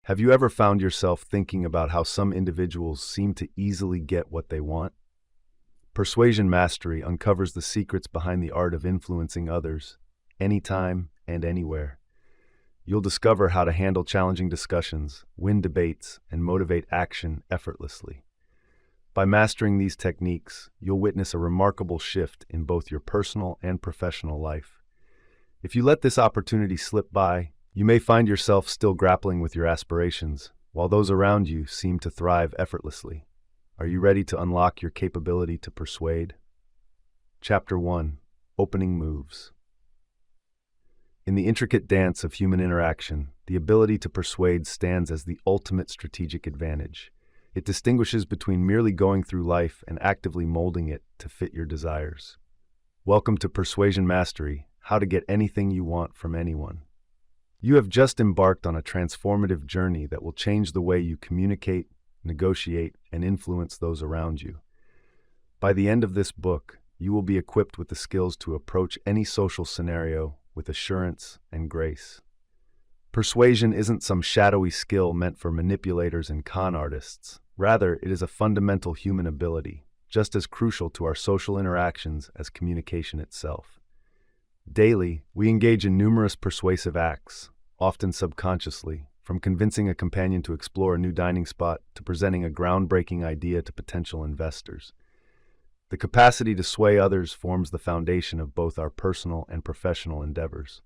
Have you ever found yourself thinking about how some individuals seem to easily get what they want? Persuasion Mastery uncovers the secrets behind the art of influencing others, anytime and anywhere. You'll discover how to handle challenging discussions, win debates, and motivate action effortlessly. By mastering these techniques, you'll witness a remarkable shift in both your personal and professional life. If you let this opportunity slip by, you may find yourself still grappling with your aspirations, while those around you seem to thrive effortlessly. Are you ready to unlock your capability to persuade? Chapter 1: Opening Moves. In the intricate dance of human interaction, the ability to persuade stands as the ultimate strategic advantage. It distinguishes between merely going through life and actively molding it to fit your desires. Welcome to Persuasion Mastery: How to Get Anything You Want from Anyone. You have just embarked on a transformative journey that will change the way you communicate, negotiate, and influence those around you. By the end of this book, you will be equipped with the skills to approach any social scenario with assurance and grace. Persuasion isn't some shadowy skill meant for manipulators and con artists. Rather, it is a fundamental human ability, just as crucial to our social interactions as communication itself. Daily, we engage in numerous persuasive acts, often subconsciously, from convincing a companion to explore a new dining spot to presenting a groundbreaking idea to potential investors. The capacity to sway others forms the foundation of both our personal and professional endeavors.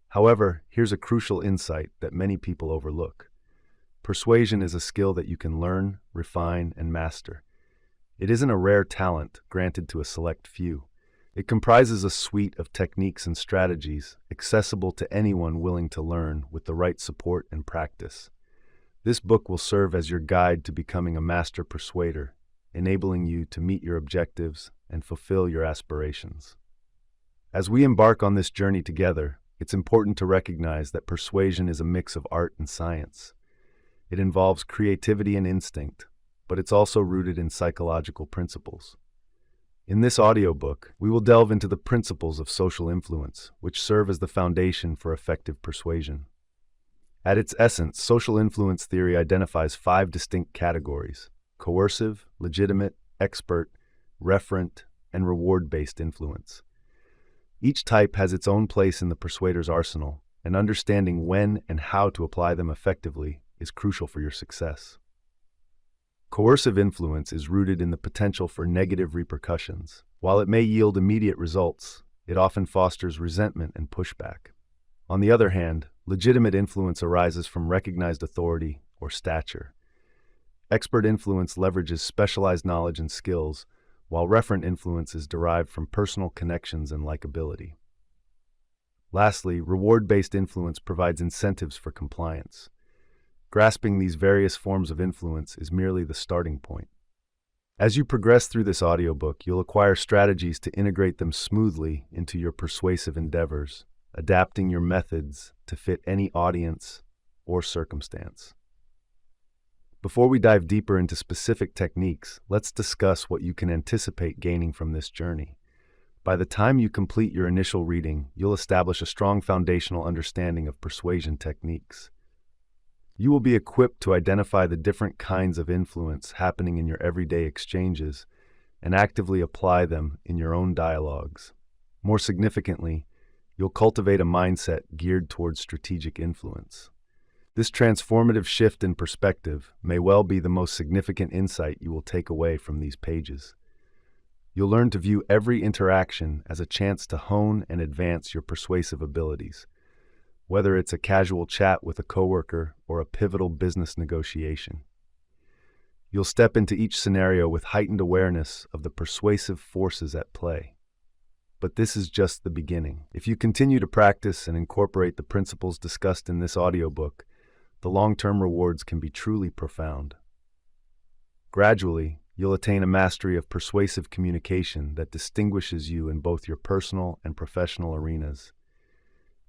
However, here's a crucial insight that many people overlook. Persuasion is a skill that you can learn, refine, and master. It isn't a rare talent granted to a select few. It comprises a suite of techniques and strategies accessible to anyone willing to learn with the right support and practice. This book will serve as your guide to becoming a master persuader, enabling you to meet your objectives and fulfill your aspirations. As we embark on this journey together, it's important to recognize that persuasion is a mix of art and science. It involves creativity and instinct, but it's also rooted in psychological principles. In this audiobook, we will delve into the principles of social influence, which serve as the foundation for effective persuasion. At its essence, social influence theory identifies 5 distinct categories: coercive, legitimate, expert, referent, and reward-based influence. Each type has its own place in the persuader's arsenal, and understanding when and how to apply them effectively is crucial for your success. Coercive influence is rooted in the potential for negative repercussions. While it may yield immediate results, it often fosters resentment and pushback. On the other hand, legitimate influence arises from recognized authority or stature. Expert influence leverages specialized knowledge and skills, while referent influence is derived from personal connections and likability. Lastly, reward-based influence provides incentives for compliance. Grasping these various forms of influence is merely the starting point. As you progress through this audiobook, you'll acquire strategies to integrate them smoothly into your persuasive endeavors, adapting your methods to fit any audience or circumstance. Before we dive deeper into specific techniques, let's discuss what you can anticipate gaining from this journey. By the time you complete your initial reading, you'll establish a strong foundational understanding of persuasion techniques. You will be equipped to identify the different kinds of influence happening in your everyday exchanges and actively apply them in your own dialogues. More significantly, you'll cultivate a mindset geared towards strategic influence. This transformative shift in perspective may well be the most significant insight you will take away from these pages. You'll learn to view every interaction as a chance to hone and advance your persuasive abilities, whether it's a casual chat with a coworker or a pivotal business negotiation. You'll step into each scenario with heightened awareness of the persuasive forces at play. But this is just the beginning. If you continue to practice and incorporate the principles discussed in this audiobook, the long-term rewards can be truly profound. Gradually, you'll attain a mastery of persuasive communication that distinguishes you in both your personal and professional arenas.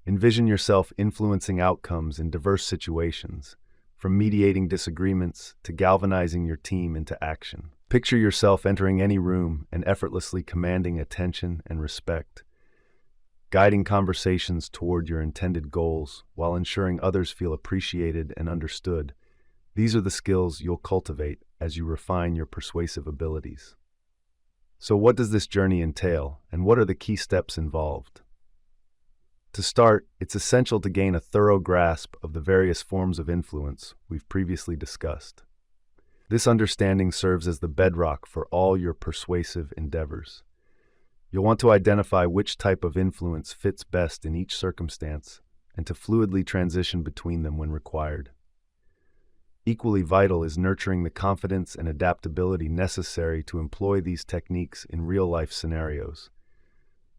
Envision yourself influencing outcomes in diverse situations, from mediating disagreements to galvanizing your team into action. Picture yourself entering any room and effortlessly commanding attention and respect. guiding conversations toward your intended goals while ensuring others feel appreciated and understood. These are the skills you'll cultivate as you refine your persuasive abilities. So what does this journey entail, and what are the key steps involved? To start, it's essential to gain a thorough grasp of the various forms of influence we've previously discussed. This understanding serves as the bedrock for all your persuasive endeavors. You'll want to identify which type of influence fits best in each circumstance and to fluidly transition between them when required. Equally vital is nurturing the confidence and adaptability necessary to employ these techniques in real-life scenarios.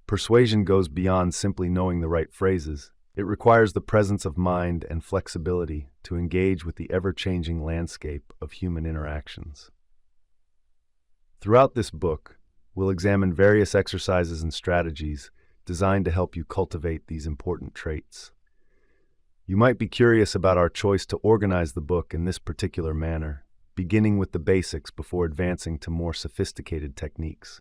Persuasion goes beyond simply knowing the right phrases. It requires the presence of mind and flexibility to engage with the ever-changing landscape of human interactions. Throughout this book, we'll examine various exercises and strategies designed to help you cultivate these important traits. You might be curious about our choice to organize the book in this particular manner, beginning with the basics before advancing to more sophisticated techniques.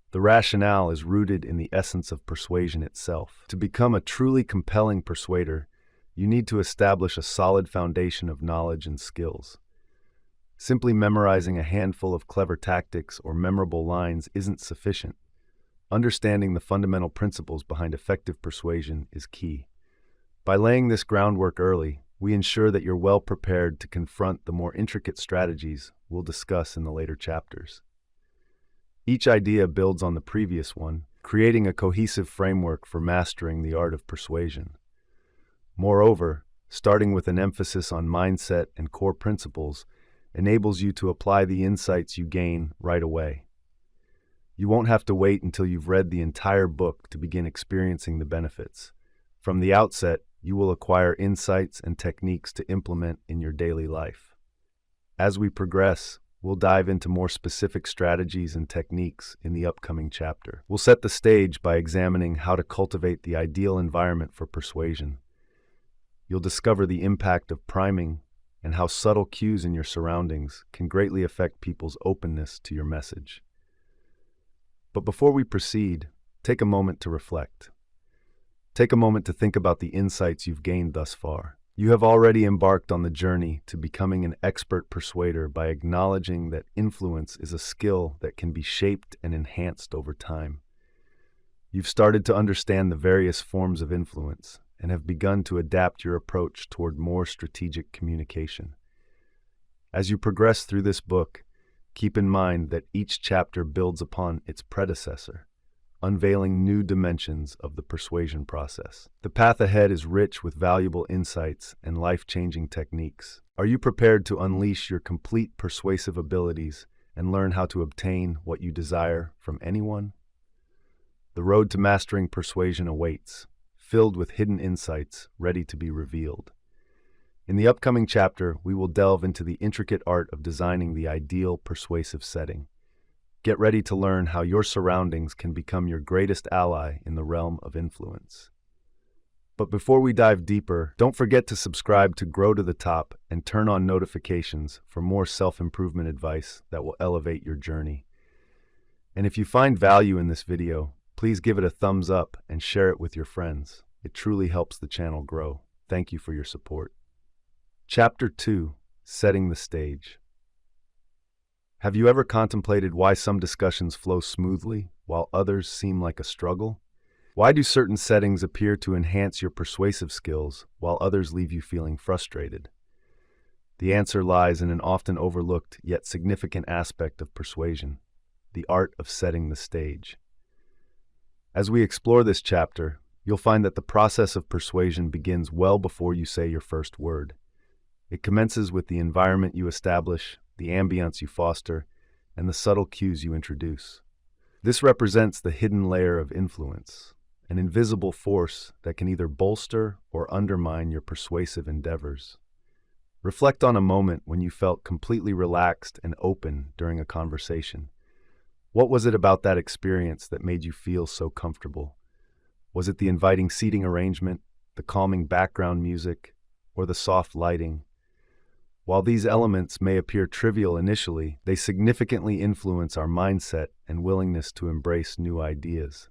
The rationale is rooted in the essence of persuasion itself. To become a truly compelling persuader, you need to establish a solid foundation of knowledge and skills. Simply memorizing a handful of clever tactics or memorable lines isn't sufficient. Understanding the fundamental principles behind effective persuasion is key. By laying this groundwork early, we ensure that you're well prepared to confront the more intricate strategies we'll discuss in the later chapters. Each idea builds on the previous one, creating a cohesive framework for mastering the art of persuasion. Moreover, starting with an emphasis on mindset and core principles enables you to apply the insights you gain right away. You won't have to wait until you've read the entire book to begin experiencing the benefits. From the outset, you will acquire insights and techniques to implement in your daily life. As we progress, we'll dive into more specific strategies and techniques in the upcoming chapter. We'll set the stage by examining how to cultivate the ideal environment for persuasion. You'll discover the impact of priming and how subtle cues in your surroundings can greatly affect people's openness to your message. But before we proceed, take a moment to reflect. Take a moment to think about the insights you've gained thus far. You have already embarked on the journey to becoming an expert persuader by acknowledging that influence is a skill that can be shaped and enhanced over time. You've started to understand the various forms of influence and have begun to adapt your approach toward more strategic communication. As you progress through this book, keep in mind that each chapter builds upon its predecessor, unveiling new dimensions of the persuasion process. The path ahead is rich with valuable insights and life-changing techniques. Are you prepared to unleash your complete persuasive abilities and learn how to obtain what you desire from anyone? The road to mastering persuasion awaits, filled with hidden insights ready to be revealed. In the upcoming chapter, we will delve into the intricate art of designing the ideal persuasive setting. Get ready to learn how your surroundings can become your greatest ally in the realm of influence. But before we dive deeper, don't forget to subscribe to Grow to the Top and turn on notifications for more self-improvement advice that will elevate your journey. And if you find value in this video, please give it a thumbs up and share it with your friends. It truly helps the channel grow. Thank you for your support. Chapter 2: Setting the Stage. Have you ever contemplated why some discussions flow smoothly while others seem like a struggle? Why do certain settings appear to enhance your persuasive skills while others leave you feeling frustrated? The answer lies in an often overlooked yet significant aspect of persuasion: the art of setting the stage. As we explore this chapter, you'll find that the process of persuasion begins well before you say your first word. It commences with the environment you establish, the ambience you foster, and the subtle cues you introduce. This represents the hidden layer of influence, an invisible force that can either bolster or undermine your persuasive endeavors. Reflect on a moment when you felt completely relaxed and open during a conversation. What was it about that experience that made you feel so comfortable? Was it the inviting seating arrangement, the calming background music, or the soft lighting? While these elements may appear trivial initially, they significantly influence our mindset and willingness to embrace new ideas.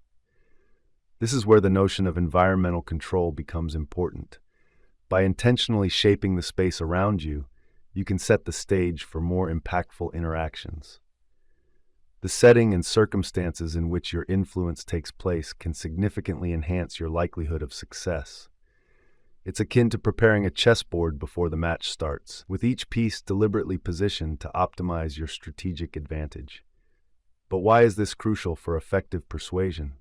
This is where the notion of environmental control becomes important. By intentionally shaping the space around you, you can set the stage for more impactful interactions. The setting and circumstances in which your influence takes place can significantly enhance your likelihood of success. It's akin to preparing a chessboard before the match starts, with each piece deliberately positioned to optimize your strategic advantage. But why is this crucial for effective persuasion?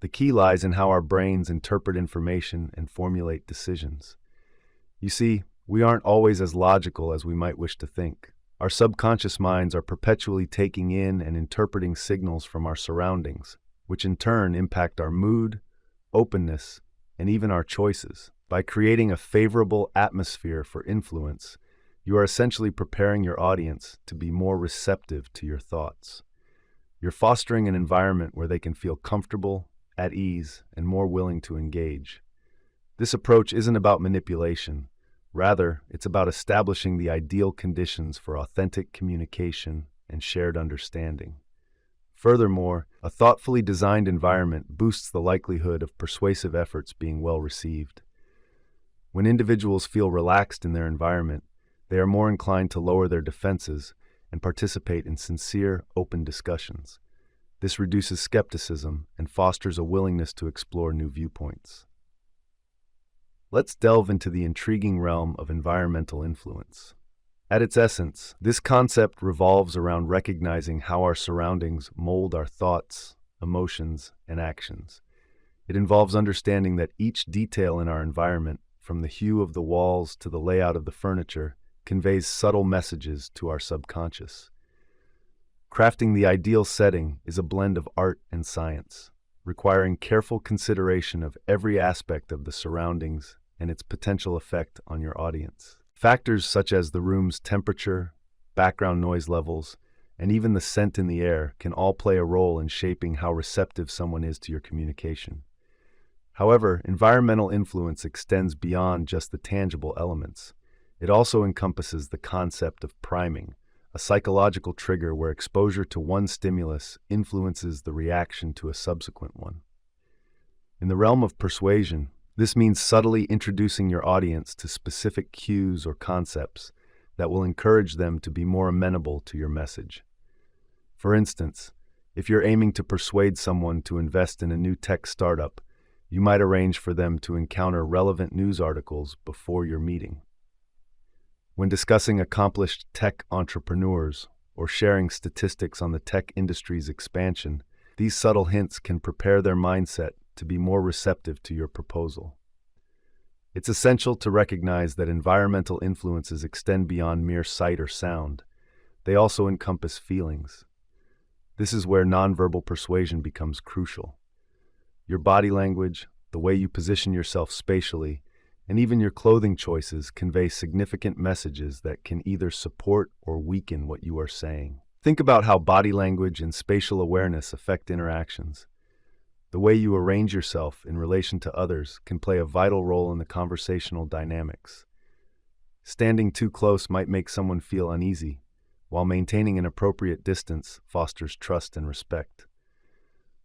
The key lies in how our brains interpret information and formulate decisions. You see, we aren't always as logical as we might wish to think. Our subconscious minds are perpetually taking in and interpreting signals from our surroundings, which in turn impact our mood, openness, and even our choices. By creating a favorable atmosphere for influence, you are essentially preparing your audience to be more receptive to your thoughts. You're fostering an environment where they can feel comfortable, at ease, and more willing to engage. This approach isn't about manipulation. Rather, it's about establishing the ideal conditions for authentic communication and shared understanding. Furthermore, a thoughtfully designed environment boosts the likelihood of persuasive efforts being well received. When individuals feel relaxed in their environment, they are more inclined to lower their defenses and participate in sincere, open discussions. This reduces skepticism and fosters a willingness to explore new viewpoints. Let's delve into the intriguing realm of environmental influence. At its essence, this concept revolves around recognizing how our surroundings mold our thoughts, emotions, and actions. It involves understanding that each detail in our environment, from the hue of the walls to the layout of the furniture, conveys subtle messages to our subconscious. Crafting the ideal setting is a blend of art and science, requiring careful consideration of every aspect of the surroundings and its potential effect on your audience. Factors such as the room's temperature, background noise levels, and even the scent in the air can all play a role in shaping how receptive someone is to your communication. However, environmental influence extends beyond just the tangible elements. It also encompasses the concept of priming, a psychological trigger where exposure to one stimulus influences the reaction to a subsequent one. In the realm of persuasion, this means subtly introducing your audience to specific cues or concepts that will encourage them to be more amenable to your message. For instance, if you're aiming to persuade someone to invest in a new tech startup, you might arrange for them to encounter relevant news articles before your meeting. When discussing accomplished tech entrepreneurs or sharing statistics on the tech industry's expansion, these subtle hints can prepare their mindset to be more receptive to your proposal. It's essential to recognize that environmental influences extend beyond mere sight or sound. They also encompass feelings. This is where nonverbal persuasion becomes crucial. Your body language, the way you position yourself spatially, and even your clothing choices convey significant messages that can either support or weaken what you are saying. Think about how body language and spatial awareness affect interactions. The way you arrange yourself in relation to others can play a vital role in the conversational dynamics. Standing too close might make someone feel uneasy, while maintaining an appropriate distance fosters trust and respect.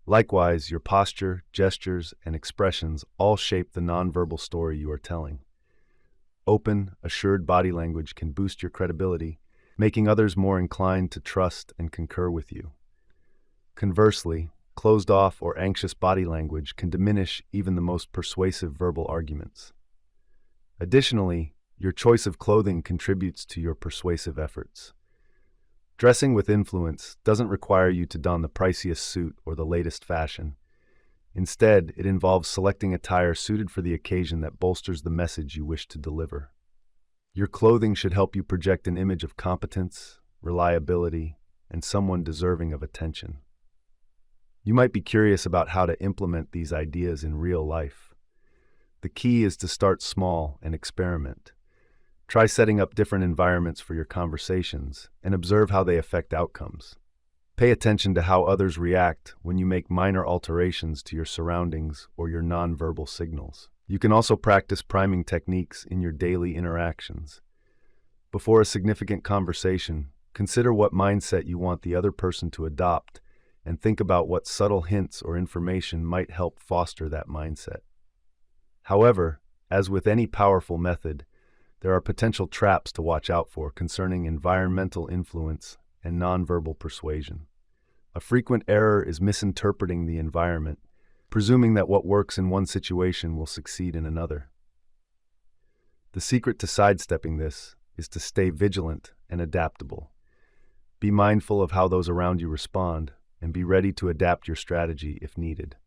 Likewise, your posture, gestures, and expressions all shape the nonverbal story you are telling. Open, assured body language can boost your credibility, making others more inclined to trust and concur with you. Conversely, closed-off or anxious body language can diminish even the most persuasive verbal arguments. Additionally, your choice of clothing contributes to your persuasive efforts. Dressing with influence doesn't require you to don the priciest suit or the latest fashion. Instead, it involves selecting attire suited for the occasion that bolsters the message you wish to deliver. Your clothing should help you project an image of competence, reliability, and someone deserving of attention. You might be curious about how to implement these ideas in real life. The key is to start small and experiment. Try setting up different environments for your conversations and observe how they affect outcomes. Pay attention to how others react when you make minor alterations to your surroundings or your nonverbal signals. You can also practice priming techniques in your daily interactions. Before a significant conversation, consider what mindset you want the other person to adopt and think about what subtle hints or information might help foster that mindset. However, as with any powerful method, there are potential traps to watch out for concerning environmental influence and nonverbal persuasion. A frequent error is misinterpreting the environment, presuming that what works in one situation will succeed in another. The secret to sidestepping this is to stay vigilant and adaptable. Be mindful of how those around you respond, and be ready to adapt your strategy if needed.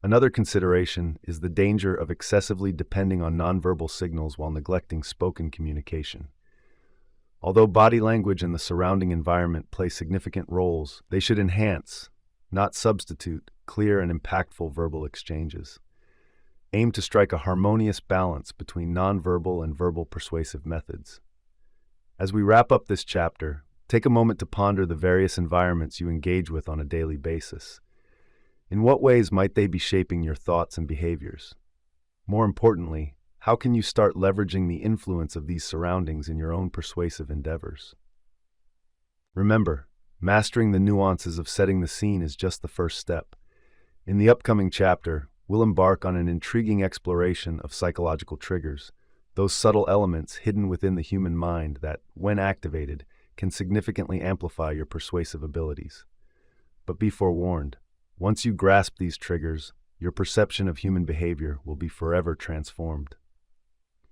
Another consideration is the danger of excessively depending on nonverbal signals while neglecting spoken communication. Although body language and the surrounding environment play significant roles, they should enhance, not substitute, clear and impactful verbal exchanges. Aim to strike a harmonious balance between nonverbal and verbal persuasive methods. As we wrap up this chapter, take a moment to ponder the various environments you engage with on a daily basis. In what ways might they be shaping your thoughts and behaviors? More importantly, how can you start leveraging the influence of these surroundings in your own persuasive endeavors? Remember, mastering the nuances of setting the scene is just the first step. In the upcoming chapter, we'll embark on an intriguing exploration of psychological triggers, those subtle elements hidden within the human mind that, when activated, can significantly amplify your persuasive abilities. But be forewarned, once you grasp these triggers, your perception of human behavior will be forever transformed.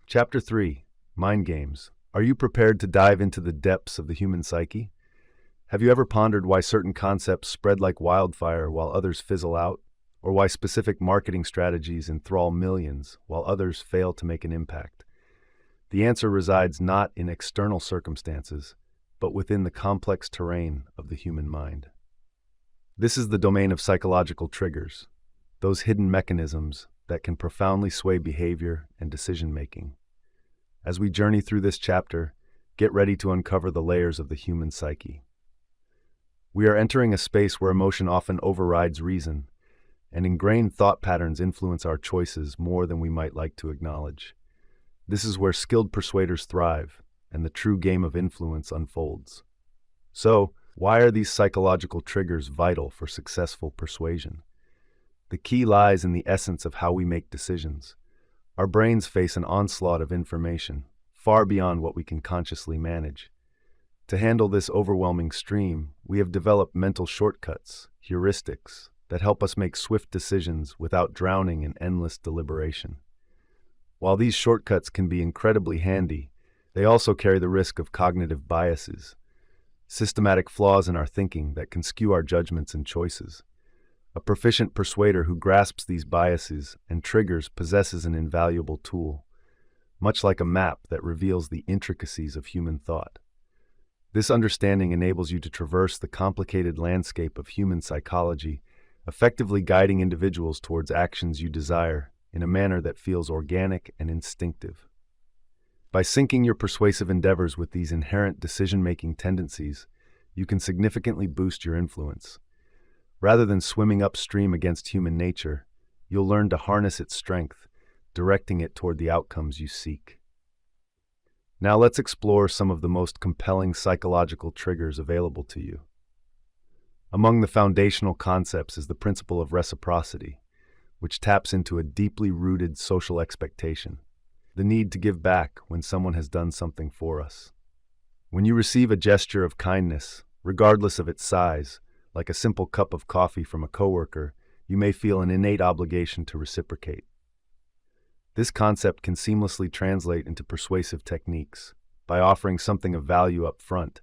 Chapter 3. Mind Games. Are you prepared to dive into the depths of the human psyche? Have you ever pondered why certain concepts spread like wildfire while others fizzle out? Or why specific marketing strategies enthrall millions while others fail to make an impact? The answer resides not in external circumstances, but within the complex terrain of the human mind. This is the domain of psychological triggers, those hidden mechanisms that can profoundly sway behavior and decision-making. As we journey through this chapter, get ready to uncover the layers of the human psyche. We are entering a space where emotion often overrides reason, and ingrained thought patterns influence our choices more than we might like to acknowledge. This is where skilled persuaders thrive, and the true game of influence unfolds. So, why are these psychological triggers vital for successful persuasion? The key lies in the essence of how we make decisions. Our brains face an onslaught of information, far beyond what we can consciously manage. To handle this overwhelming stream, we have developed mental shortcuts, heuristics, that help us make swift decisions without drowning in endless deliberation. While these shortcuts can be incredibly handy, they also carry the risk of cognitive biases, systematic flaws in our thinking that can skew our judgments and choices. A proficient persuader who grasps these biases and triggers possesses an invaluable tool, much like a map that reveals the intricacies of human thought. This understanding enables you to traverse the complicated landscape of human psychology, effectively guiding individuals towards actions you desire in a manner that feels organic and instinctive. By syncing your persuasive endeavors with these inherent decision-making tendencies, you can significantly boost your influence. Rather than swimming upstream against human nature, you'll learn to harness its strength, directing it toward the outcomes you seek. Now let's explore some of the most compelling psychological triggers available to you. Among the foundational concepts is the principle of reciprocity, which taps into a deeply rooted social expectation, the need to give back when someone has done something for us. When you receive a gesture of kindness, regardless of its size, like a simple cup of coffee from a coworker, you may feel an innate obligation to reciprocate. This concept can seamlessly translate into persuasive techniques by offering something of value up front,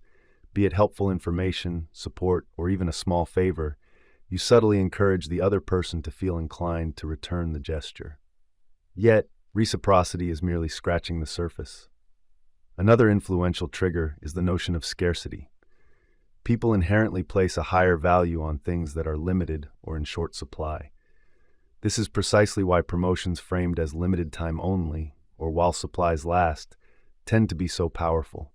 be it helpful information, support, or even a small favor. You subtly encourage the other person to feel inclined to return the gesture. Yet, reciprocity is merely scratching the surface. Another influential trigger is the notion of scarcity. People inherently place a higher value on things that are limited or in short supply. This is precisely why promotions framed as limited time only, or while supplies last, tend to be so powerful.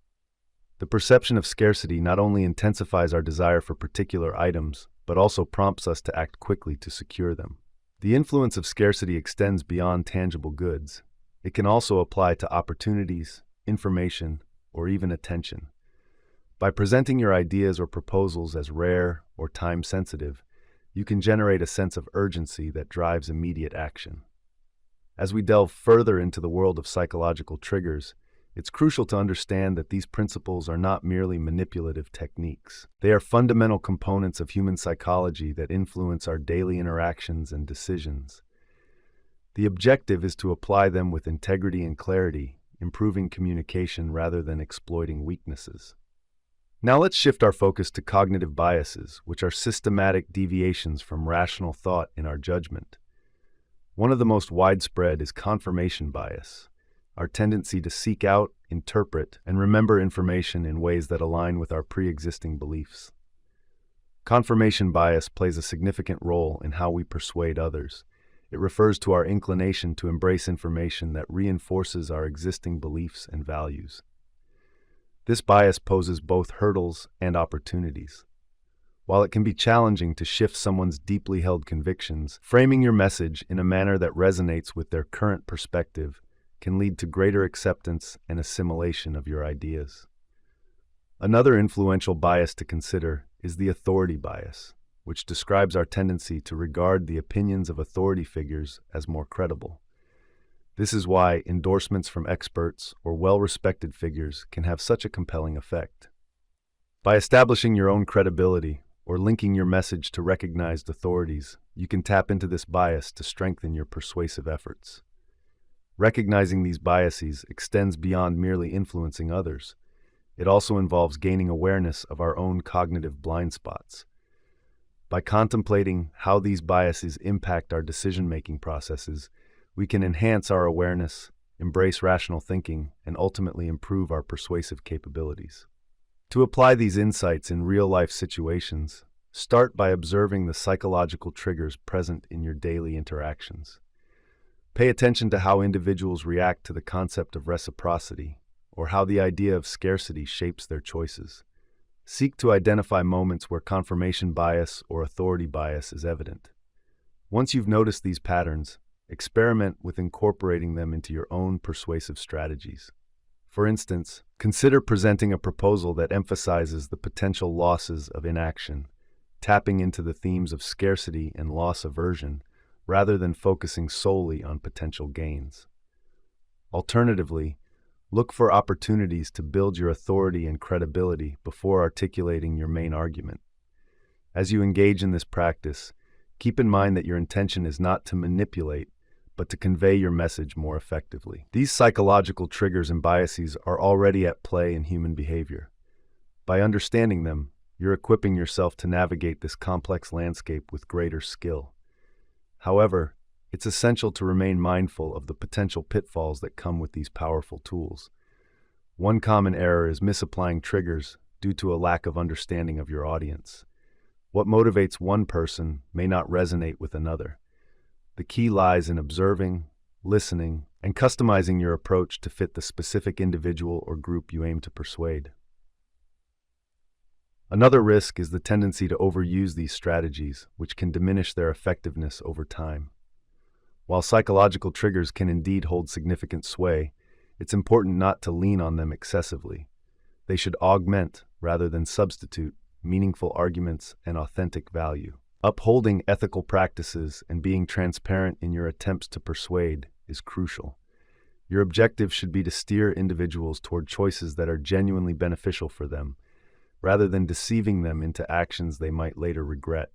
The perception of scarcity not only intensifies our desire for particular items, but also prompts us to act quickly to secure them. The influence of scarcity extends beyond tangible goods. It can also apply to opportunities, information, or even attention. By presenting your ideas or proposals as rare or time-sensitive, you can generate a sense of urgency that drives immediate action. As we delve further into the world of psychological triggers, it's crucial to understand that these principles are not merely manipulative techniques. They are fundamental components of human psychology that influence our daily interactions and decisions. The objective is to apply them with integrity and clarity, improving communication rather than exploiting weaknesses. Now let's shift our focus to cognitive biases, which are systematic deviations from rational thought in our judgment. One of the most widespread is confirmation bias, our tendency to seek out, interpret, and remember information in ways that align with our pre-existing beliefs. Confirmation bias plays a significant role in how we persuade others. It refers to our inclination to embrace information that reinforces our existing beliefs and values. This bias poses both hurdles and opportunities. While it can be challenging to shift someone's deeply held convictions, framing your message in a manner that resonates with their current perspective can lead to greater acceptance and assimilation of your ideas. Another influential bias to consider is the authority bias, which describes our tendency to regard the opinions of authority figures as more credible. This is why endorsements from experts or well-respected figures can have such a compelling effect. By establishing your own credibility or linking your message to recognized authorities, you can tap into this bias to strengthen your persuasive efforts. Recognizing these biases extends beyond merely influencing others. It also involves gaining awareness of our own cognitive blind spots. By contemplating how these biases impact our decision-making processes, we can enhance our awareness, embrace rational thinking, and ultimately improve our persuasive capabilities. To apply these insights in real-life situations, start by observing the psychological triggers present in your daily interactions. Pay attention to how individuals react to the concept of reciprocity, or how the idea of scarcity shapes their choices. Seek to identify moments where confirmation bias or authority bias is evident. Once you've noticed these patterns, experiment with incorporating them into your own persuasive strategies. For instance, consider presenting a proposal that emphasizes the potential losses of inaction, tapping into the themes of scarcity and loss aversion, rather than focusing solely on potential gains. Alternatively, look for opportunities to build your authority and credibility before articulating your main argument. As you engage in this practice, keep in mind that your intention is not to manipulate, but to convey your message more effectively. These psychological triggers and biases are already at play in human behavior. By understanding them, you're equipping yourself to navigate this complex landscape with greater skill. However, it's essential to remain mindful of the potential pitfalls that come with these powerful tools. One common error is misapplying triggers due to a lack of understanding of your audience. What motivates one person may not resonate with another. The key lies in observing, listening, and customizing your approach to fit the specific individual or group you aim to persuade. Another risk is the tendency to overuse these strategies, which can diminish their effectiveness over time. While psychological triggers can indeed hold significant sway, it's important not to lean on them excessively. They should augment, rather than substitute, meaningful arguments and authentic value. Upholding ethical practices and being transparent in your attempts to persuade is crucial. Your objective should be to steer individuals toward choices that are genuinely beneficial for them, rather than deceiving them into actions they might later regret.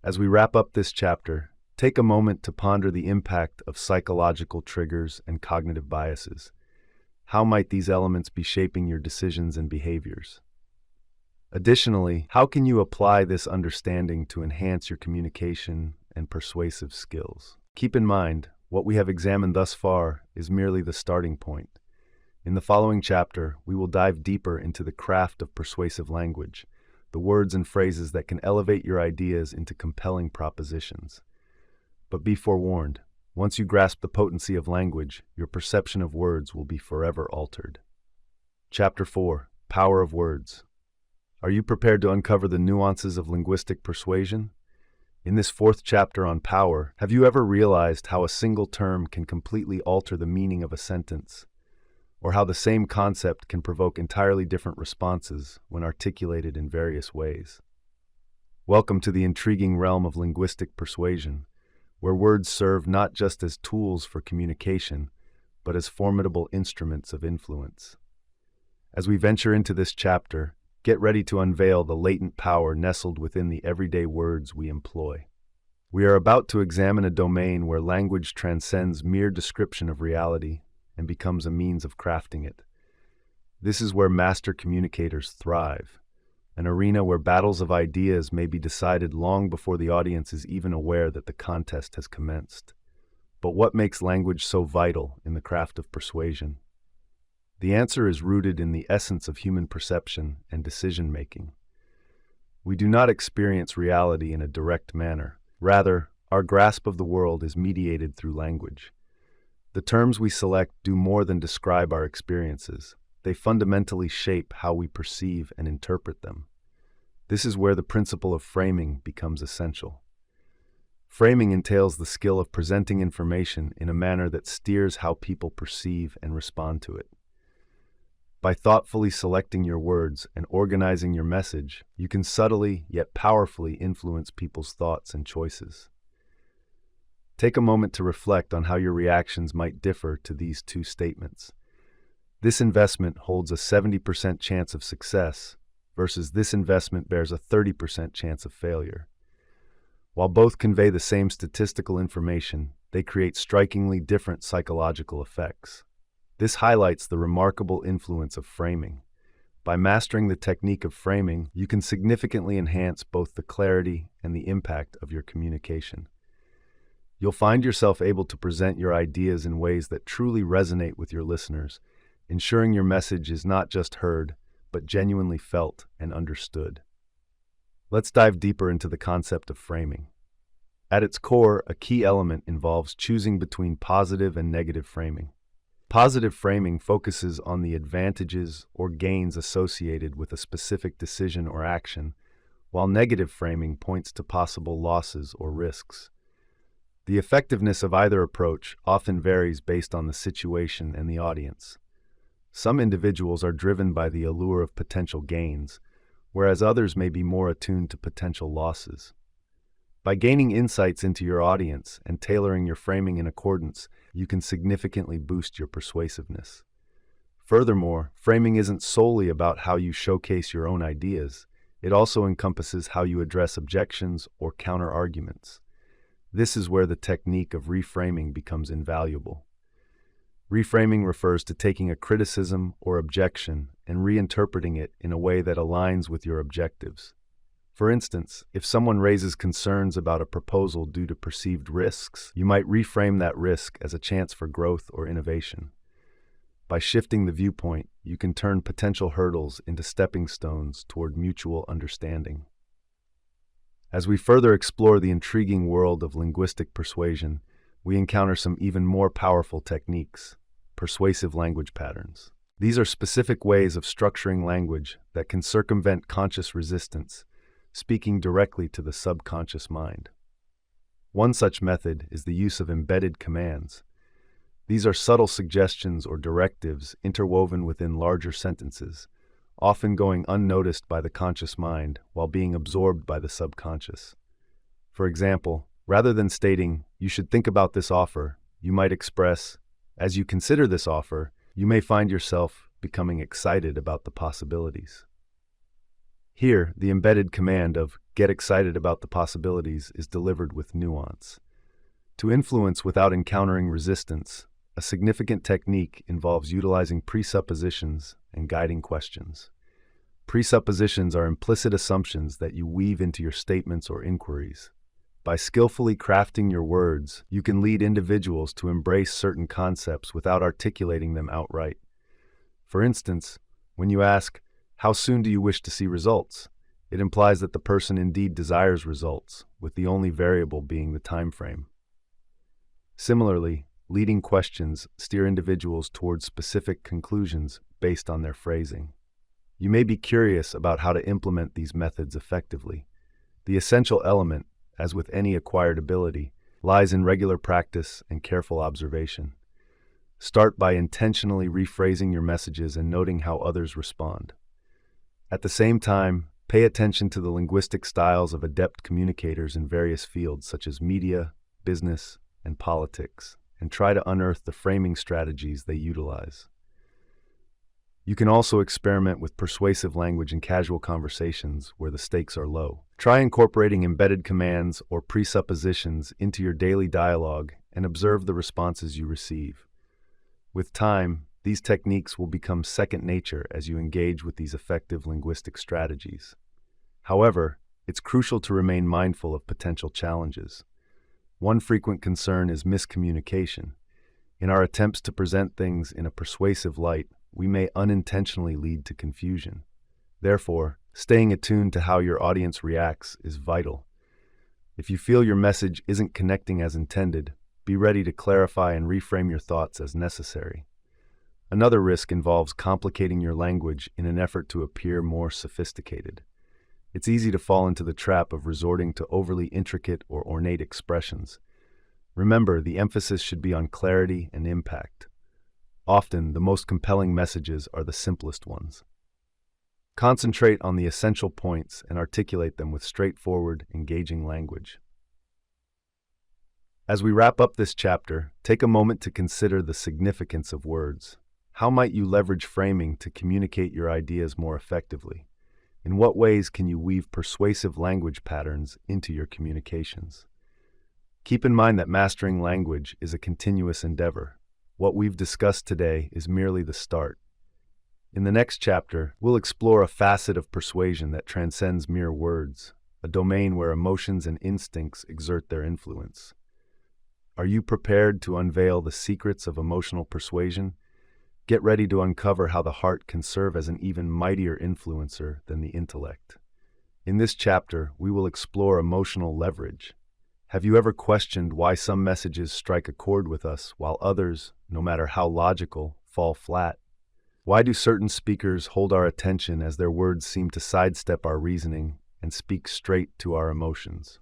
As we wrap up this chapter, take a moment to ponder the impact of psychological triggers and cognitive biases. How might these elements be shaping your decisions and behaviors? Additionally, how can you apply this understanding to enhance your communication and persuasive skills? Keep in mind, what we have examined thus far is merely the starting point. In the following chapter, we will dive deeper into the craft of persuasive language, the words and phrases that can elevate your ideas into compelling propositions. But be forewarned, once you grasp the potency of language, your perception of words will be forever altered. Chapter 4: Power of Words. Are you prepared to uncover the nuances of linguistic persuasion? In this fourth chapter on power, have you ever realized how a single term can completely alter the meaning of a sentence? Or how the same concept can provoke entirely different responses when articulated in various ways? Welcome to the intriguing realm of linguistic persuasion, where words serve not just as tools for communication, but as formidable instruments of influence. As we venture into this chapter, get ready to unveil the latent power nestled within the everyday words we employ. We are about to examine a domain where language transcends mere description of reality and becomes a means of crafting it. This is where master communicators thrive, an arena where battles of ideas may be decided long before the audience is even aware that the contest has commenced. But what makes language so vital in the craft of persuasion? The answer is rooted in the essence of human perception and decision-making. We do not experience reality in a direct manner. Rather, our grasp of the world is mediated through language. The terms we select do more than describe our experiences. They fundamentally shape how we perceive and interpret them. This is where the principle of framing becomes essential. Framing entails the skill of presenting information in a manner that steers how people perceive and respond to it. By thoughtfully selecting your words and organizing your message, you can subtly yet powerfully influence people's thoughts and choices. Take a moment to reflect on how your reactions might differ to these two statements. This investment holds a 70% chance of success versus this investment bears a 30% chance of failure. While both convey the same statistical information, they create strikingly different psychological effects. This highlights the remarkable influence of framing. By mastering the technique of framing, you can significantly enhance both the clarity and the impact of your communication. You'll find yourself able to present your ideas in ways that truly resonate with your listeners, ensuring your message is not just heard, but genuinely felt and understood. Let's dive deeper into the concept of framing. At its core, a key element involves choosing between positive and negative framing. Positive framing focuses on the advantages or gains associated with a specific decision or action, while negative framing points to possible losses or risks. The effectiveness of either approach often varies based on the situation and the audience. Some individuals are driven by the allure of potential gains, whereas others may be more attuned to potential losses. By gaining insights into your audience and tailoring your framing in accordance, you can significantly boost your persuasiveness. Furthermore, framing isn't solely about how you showcase your own ideas. It also encompasses how you address objections or counter-arguments. This is where the technique of reframing becomes invaluable. Reframing refers to taking a criticism or objection and reinterpreting it in a way that aligns with your objectives. For instance, if someone raises concerns about a proposal due to perceived risks, you might reframe that risk as a chance for growth or innovation. By shifting the viewpoint, you can turn potential hurdles into stepping stones toward mutual understanding. As we further explore the intriguing world of linguistic persuasion, we encounter some even more powerful techniques: persuasive language patterns. These are specific ways of structuring language that can circumvent conscious resistance, speaking directly to the subconscious mind. One such method is the use of embedded commands. These are subtle suggestions or directives interwoven within larger sentences, often going unnoticed by the conscious mind while being absorbed by the subconscious. For example, rather than stating, "You should think about this offer," you might express, "As you consider this offer, you may find yourself becoming excited about the possibilities." Here, the embedded command of "get excited about the possibilities" is delivered with nuance. To influence without encountering resistance, a significant technique involves utilizing presuppositions and guiding questions. Presuppositions are implicit assumptions that you weave into your statements or inquiries. By skillfully crafting your words, you can lead individuals to embrace certain concepts without articulating them outright. For instance, when you ask, "How soon do you wish to see results?" it implies that the person indeed desires results, with the only variable being the time frame. Similarly, leading questions steer individuals towards specific conclusions based on their phrasing. You may be curious about how to implement these methods effectively. The essential element, as with any acquired ability, lies in regular practice and careful observation. Start by intentionally rephrasing your messages and noting how others respond. At the same time, Pay attention to the linguistic styles of adept communicators in various fields such as media, business, and politics, and try to unearth the framing strategies they utilize. You can also experiment with persuasive language in casual conversations where the stakes are low. Try incorporating embedded commands or presuppositions into your daily dialogue and observe the responses you receive. With time, these techniques will become second nature as you engage with these effective linguistic strategies. However, it's crucial to remain mindful of potential challenges. One frequent concern is miscommunication. In our attempts to present things in a persuasive light, we may unintentionally lead to confusion. Therefore, staying attuned to how your audience reacts is vital. If you feel your message isn't connecting as intended, be ready to clarify and reframe your thoughts as necessary. Another risk involves complicating your language in an effort to appear more sophisticated. It's easy to fall into the trap of resorting to overly intricate or ornate expressions. Remember, the emphasis should be on clarity and impact. Often, the most compelling messages are the simplest ones. Concentrate on the essential points and articulate them with straightforward, engaging language. As we wrap up this chapter, take a moment to consider the significance of words. How might you leverage framing to communicate your ideas more effectively? In what ways can you weave persuasive language patterns into your communications? Keep in mind that mastering language is a continuous endeavor. What we've discussed today is merely the start. In the next chapter, we'll explore a facet of persuasion that transcends mere words, a domain where emotions and instincts exert their influence. Are you prepared to unveil the secrets of emotional persuasion? Get ready to uncover how the heart can serve as an even mightier influencer than the intellect. In this chapter, we will explore emotional leverage. Have you ever questioned why some messages strike a chord with us while others, no matter how logical, fall flat? Why do certain speakers hold our attention as their words seem to sidestep our reasoning and speak straight to our emotions?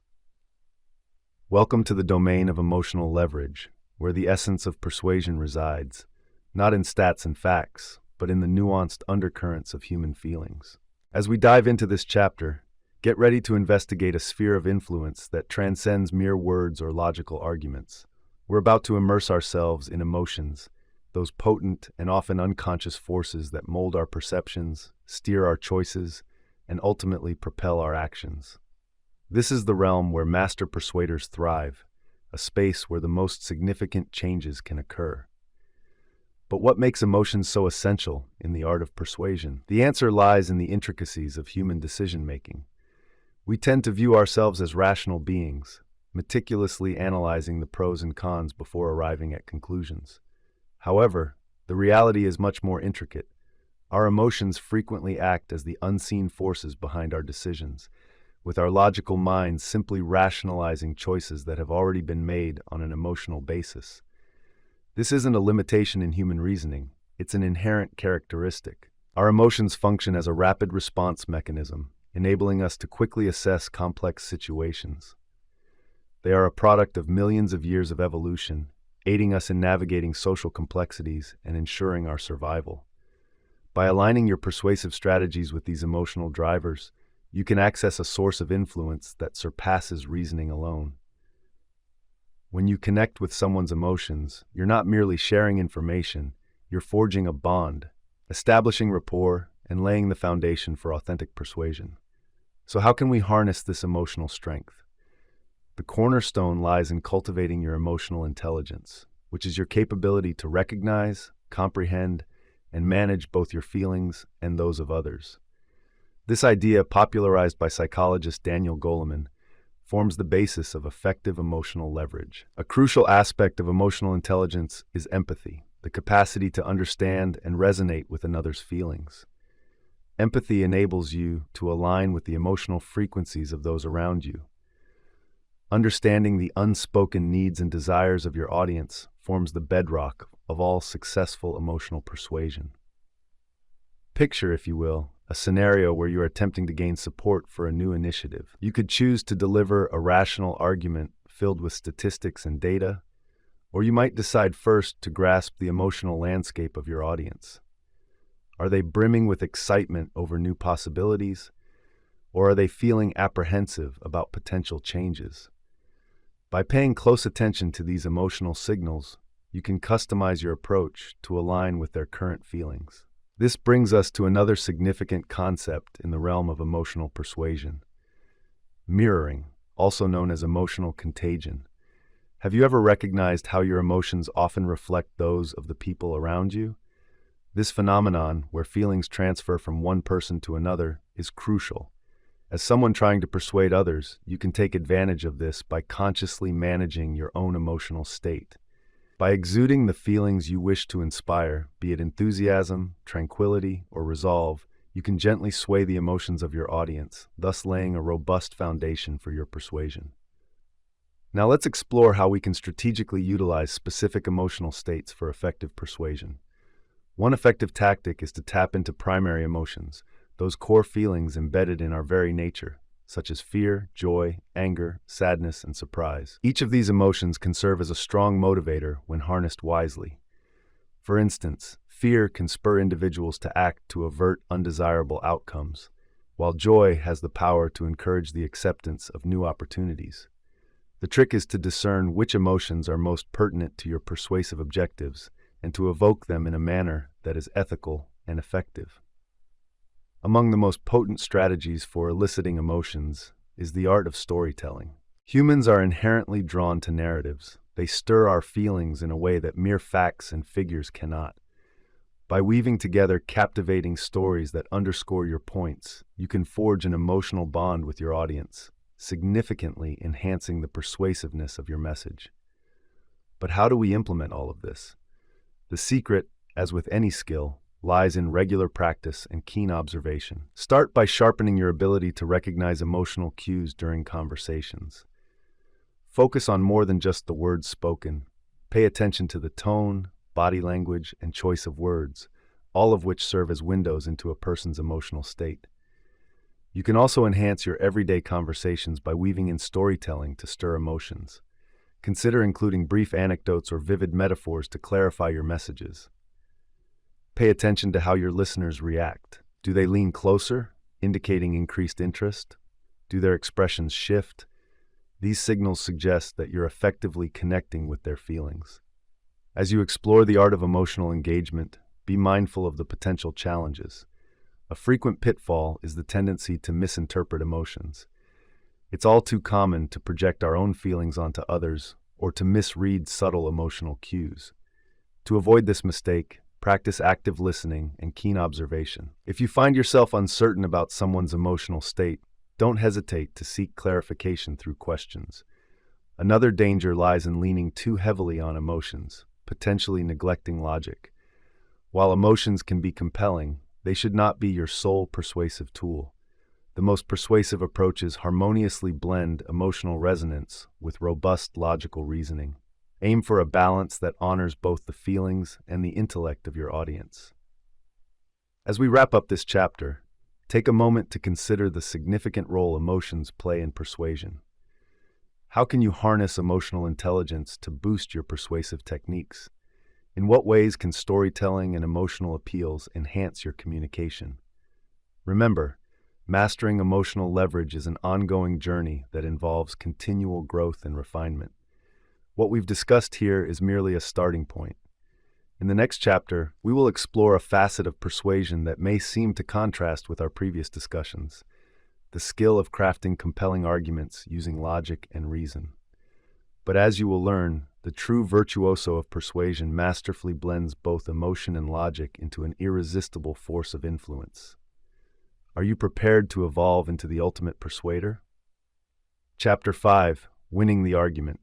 Welcome to the domain of emotional leverage, where the essence of persuasion resides, not in stats and facts, but in the nuanced undercurrents of human feelings. As we dive into this chapter, get ready to investigate a sphere of influence that transcends mere words or logical arguments. We're about to immerse ourselves in emotions, those potent and often unconscious forces that mold our perceptions, steer our choices, and ultimately propel our actions. This is the realm where master persuaders thrive, a space where the most significant changes can occur. But what makes emotions so essential in the art of persuasion? The answer lies in the intricacies of human decision-making. We tend to view ourselves as rational beings, meticulously analyzing the pros and cons before arriving at conclusions. However, the reality is much more intricate. Our emotions frequently act as the unseen forces behind our decisions, with our logical minds simply rationalizing choices that have already been made on an emotional basis. This isn't a limitation in human reasoning, it's an inherent characteristic. Our emotions function as a rapid response mechanism, enabling us to quickly assess complex situations. They are a product of millions of years of evolution, aiding us in navigating social complexities and ensuring our survival. By aligning your persuasive strategies with these emotional drivers, you can access a source of influence that surpasses reasoning alone. When you connect with someone's emotions, you're not merely sharing information, you're forging a bond, establishing rapport, and laying the foundation for authentic persuasion. So how can we harness this emotional strength? The cornerstone lies in cultivating your emotional intelligence, which is your capability to recognize, comprehend, and manage both your feelings and those of others. This idea, popularized by psychologist Daniel Goleman, forms the basis of effective emotional leverage. A crucial aspect of emotional intelligence is empathy, the capacity to understand and resonate with another's feelings. Empathy enables you to align with the emotional frequencies of those around you. Understanding the unspoken needs and desires of your audience forms the bedrock of all successful emotional persuasion. Picture, if you will, a scenario where you are attempting to gain support for a new initiative. You could choose to deliver a rational argument filled with statistics and data, or you might decide first to grasp the emotional landscape of your audience. Are they brimming with excitement over new possibilities? Or are they feeling apprehensive about potential changes? By paying close attention to these emotional signals, you can customize your approach to align with their current feelings. This brings us to another significant concept in the realm of emotional persuasion: mirroring, also known as emotional contagion. Have you ever recognized how your emotions often reflect those of the people around you? This phenomenon, where feelings transfer from one person to another, is crucial. As someone trying to persuade others, you can take advantage of this by consciously managing your own emotional state. By exuding the feelings you wish to inspire, be it enthusiasm, tranquility, or resolve, you can gently sway the emotions of your audience, thus laying a robust foundation for your persuasion. Now let's explore how we can strategically utilize specific emotional states for effective persuasion. One effective tactic is to tap into primary emotions, those core feelings embedded in our very nature, such as fear, joy, anger, sadness, and surprise. Each of these emotions can serve as a strong motivator when harnessed wisely. For instance, fear can spur individuals to act to avert undesirable outcomes, while joy has the power to encourage the acceptance of new opportunities. The trick is to discern which emotions are most pertinent to your persuasive objectives and to evoke them in a manner that is ethical and effective. Among the most potent strategies for eliciting emotions is the art of storytelling. Humans are inherently drawn to narratives. They stir our feelings in a way that mere facts and figures cannot. By weaving together captivating stories that underscore your points, you can forge an emotional bond with your audience, significantly enhancing the persuasiveness of your message. But how do we implement all of this? The secret, as with any skill, lies in regular practice and keen observation. Start by sharpening your ability to recognize emotional cues during conversations. Focus on more than just the words spoken. Pay attention to the tone, body language, and choice of words, all of which serve as windows into a person's emotional state. You can also enhance your everyday conversations by weaving in storytelling to stir emotions. Consider including brief anecdotes or vivid metaphors to clarify your messages. Pay attention to how your listeners react. Do they lean closer, indicating increased interest? Do their expressions shift? These signals suggest that you're effectively connecting with their feelings. As you explore the art of emotional engagement, be mindful of the potential challenges. A frequent pitfall is the tendency to misinterpret emotions. It's all too common to project our own feelings onto others or to misread subtle emotional cues. To avoid this mistake, practice active listening and keen observation. If you find yourself uncertain about someone's emotional state, don't hesitate to seek clarification through questions. Another danger lies in leaning too heavily on emotions, potentially neglecting logic. While emotions can be compelling, they should not be your sole persuasive tool. The most persuasive approaches harmoniously blend emotional resonance with robust logical reasoning. Aim for a balance that honors both the feelings and the intellect of your audience. As we wrap up this chapter, take a moment to consider the significant role emotions play in persuasion. How can you harness emotional intelligence to boost your persuasive techniques? In what ways can storytelling and emotional appeals enhance your communication? Remember, mastering emotional leverage is an ongoing journey that involves continual growth and refinement. What we've discussed here is merely a starting point. In the next chapter, we will explore a facet of persuasion that may seem to contrast with our previous discussions: the skill of crafting compelling arguments using logic and reason. But as you will learn, the true virtuoso of persuasion masterfully blends both emotion and logic into an irresistible force of influence. Are you prepared to evolve into the ultimate persuader? Chapter 5: Winning the Argument.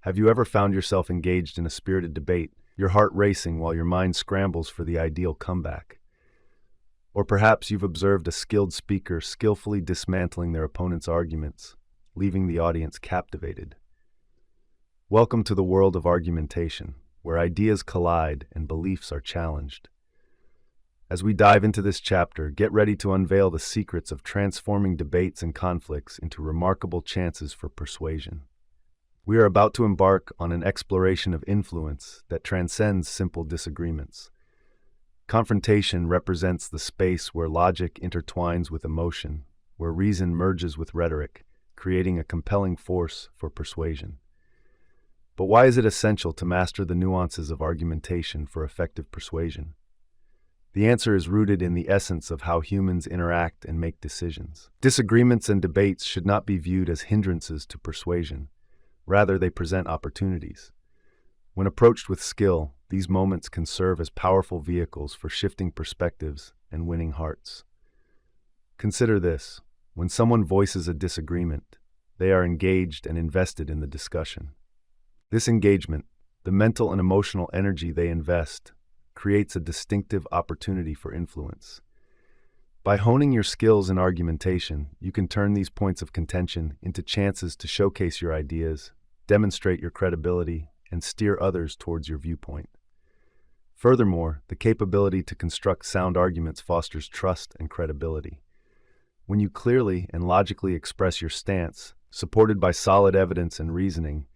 Have you ever found yourself engaged in a spirited debate, your heart racing while your mind scrambles for the ideal comeback? Or perhaps you've observed a skilled speaker skillfully dismantling their opponent's arguments, leaving the audience captivated. Welcome to the world of argumentation, where ideas collide and beliefs are challenged. As we dive into this chapter, get ready to unveil the secrets of transforming debates and conflicts into remarkable chances for persuasion. We are about to embark on an exploration of influence that transcends simple disagreements. Confrontation represents the space where logic intertwines with emotion, where reason merges with rhetoric, creating a compelling force for persuasion. But why is it essential to master the nuances of argumentation for effective persuasion? The answer is rooted in the essence of how humans interact and make decisions. Disagreements and debates should not be viewed as hindrances to persuasion. Rather, they present opportunities. When approached with skill, these moments can serve as powerful vehicles for shifting perspectives and winning hearts. Consider this: when someone voices a disagreement, they are engaged and invested in the discussion. This engagement, the mental and emotional energy they invest, creates a distinctive opportunity for influence. By honing your skills in argumentation, you can turn these points of contention into chances to showcase your ideas, demonstrate your credibility, and steer others towards your viewpoint. Furthermore, the capability to construct sound arguments fosters trust and credibility. When you clearly and logically express your stance, supported by solid evidence and reasoning,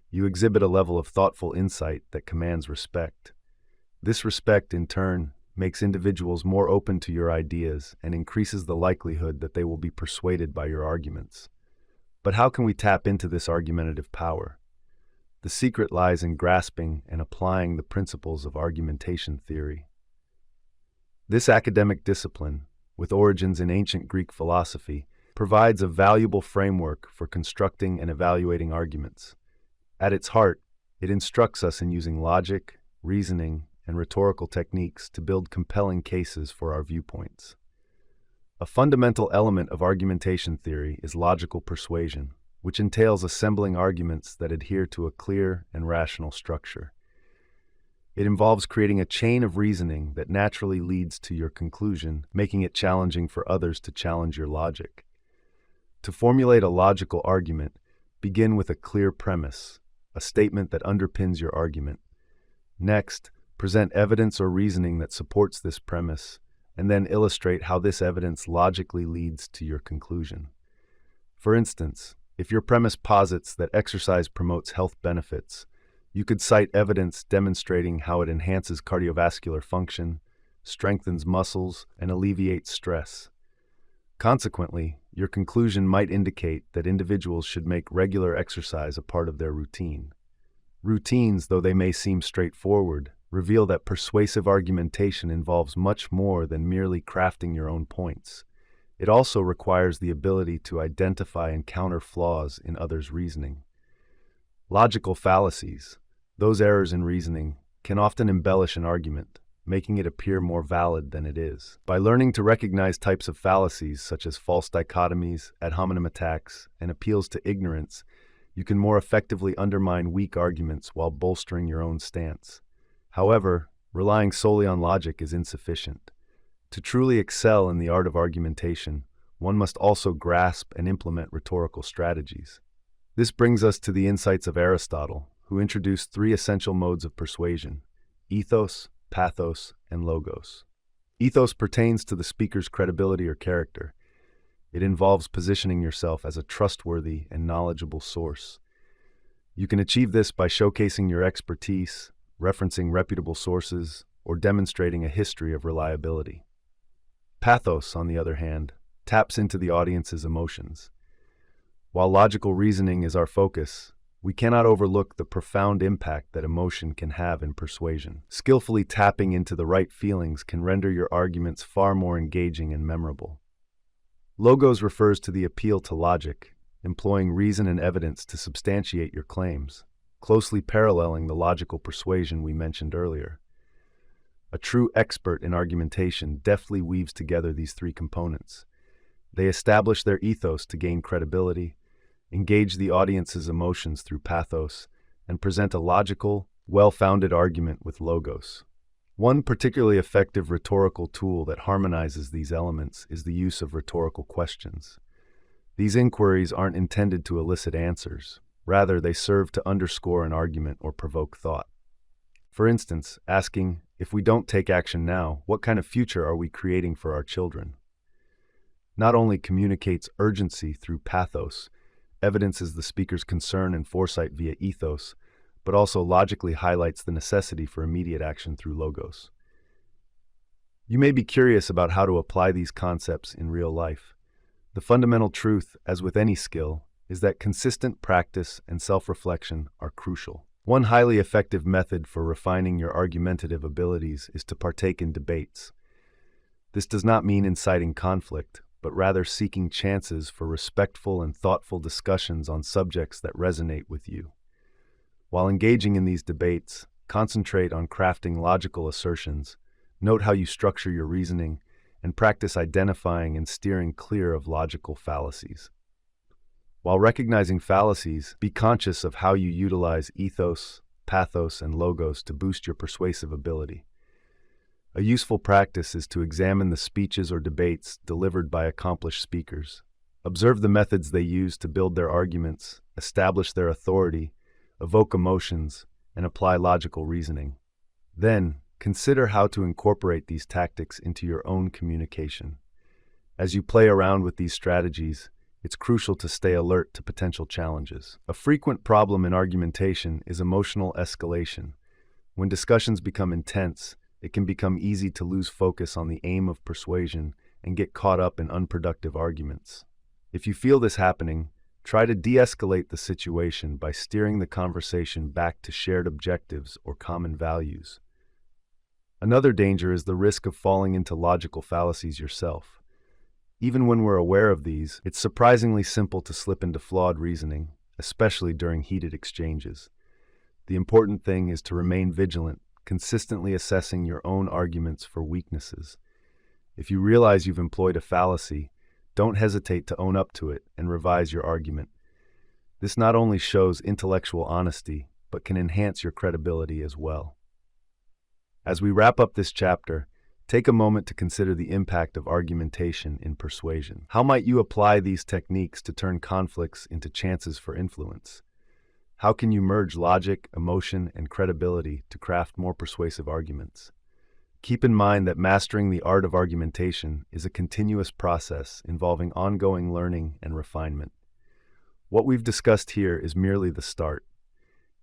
you exhibit a level of thoughtful insight that commands respect. This respect, in turn, makes individuals more open to your ideas and increases the likelihood that they will be persuaded by your arguments. But how can we tap into this argumentative power? The secret lies in grasping and applying the principles of argumentation theory. This academic discipline, with origins in ancient Greek philosophy, provides a valuable framework for constructing and evaluating arguments. At its heart, it instructs us in using logic, reasoning, and rhetorical techniques to build compelling cases for our viewpoints. A fundamental element of argumentation theory is logical persuasion, which entails assembling arguments that adhere to a clear and rational structure. It involves creating a chain of reasoning that naturally leads to your conclusion, making it challenging for others to challenge your logic. To formulate a logical argument, begin with a clear premise, a statement that underpins your argument. Next, present evidence or reasoning that supports this premise, and then illustrate how this evidence logically leads to your conclusion. For instance, if your premise posits that exercise promotes health benefits, you could cite evidence demonstrating how it enhances cardiovascular function, strengthens muscles, and alleviates stress. Consequently, your conclusion might indicate that individuals should make regular exercise a part of their routine. Routines, though they may seem straightforward, reveal that persuasive argumentation involves much more than merely crafting your own points. It also requires the ability to identify and counter flaws in others' reasoning. Logical fallacies, those errors in reasoning, can often embellish an argument, making it appear more valid than it is. By learning to recognize types of fallacies such as false dichotomies, ad hominem attacks, and appeals to ignorance, you can more effectively undermine weak arguments while bolstering your own stance. However, relying solely on logic is insufficient. To truly excel in the art of argumentation, one must also grasp and implement rhetorical strategies. This brings us to the insights of Aristotle, who introduced three essential modes of persuasion: ethos, pathos, and logos. Ethos pertains to the speaker's credibility or character. It involves positioning yourself as a trustworthy and knowledgeable source. You can achieve this by showcasing your expertise, referencing reputable sources, or demonstrating a history of reliability. Pathos, on the other hand, taps into the audience's emotions. While logical reasoning is our focus, we cannot overlook the profound impact that emotion can have in persuasion. Skillfully tapping into the right feelings can render your arguments far more engaging and memorable. Logos refers to the appeal to logic, employing reason and evidence to substantiate your claims, closely paralleling the logical persuasion we mentioned earlier. A true expert in argumentation deftly weaves together these three components. They establish their ethos to gain credibility, engage the audience's emotions through pathos, and present a logical, well-founded argument with logos. One particularly effective rhetorical tool that harmonizes these elements is the use of rhetorical questions. These inquiries aren't intended to elicit answers. Rather, they serve to underscore an argument or provoke thought. For instance, asking, "If we don't take action now, what kind of future are we creating for our children?" not only communicates urgency through pathos, evidences the speaker's concern and foresight via ethos, but also logically highlights the necessity for immediate action through logos. You may be curious about how to apply these concepts in real life. The fundamental truth, as with any skill, is that consistent practice and self-reflection are crucial. One highly effective method for refining your argumentative abilities is to partake in debates. This does not mean inciting conflict, but rather seeking chances for respectful and thoughtful discussions on subjects that resonate with you. While engaging in these debates, concentrate on crafting logical assertions, note how you structure your reasoning, and practice identifying and steering clear of logical fallacies. While recognizing fallacies, be conscious of how you utilize ethos, pathos, and logos to boost your persuasive ability. A useful practice is to examine the speeches or debates delivered by accomplished speakers. Observe the methods they use to build their arguments, establish their authority, evoke emotions, and apply logical reasoning. Then, consider how to incorporate these tactics into your own communication. As you play around with these strategies, it's crucial to stay alert to potential challenges. A frequent problem in argumentation is emotional escalation. When discussions become intense, it can become easy to lose focus on the aim of persuasion and get caught up in unproductive arguments. If you feel this happening, try to de-escalate the situation by steering the conversation back to shared objectives or common values. Another danger is the risk of falling into logical fallacies yourself. Even when we're aware of these, it's surprisingly simple to slip into flawed reasoning, especially during heated exchanges. The important thing is to remain vigilant, consistently assessing your own arguments for weaknesses. If you realize you've employed a fallacy, don't hesitate to own up to it and revise your argument. This not only shows intellectual honesty, but can enhance your credibility as well. As we wrap up this chapter, take a moment to consider the impact of argumentation in persuasion. How might you apply these techniques to turn conflicts into chances for influence? How can you merge logic, emotion, and credibility to craft more persuasive arguments? Keep in mind that mastering the art of argumentation is a continuous process involving ongoing learning and refinement. What we've discussed here is merely the start.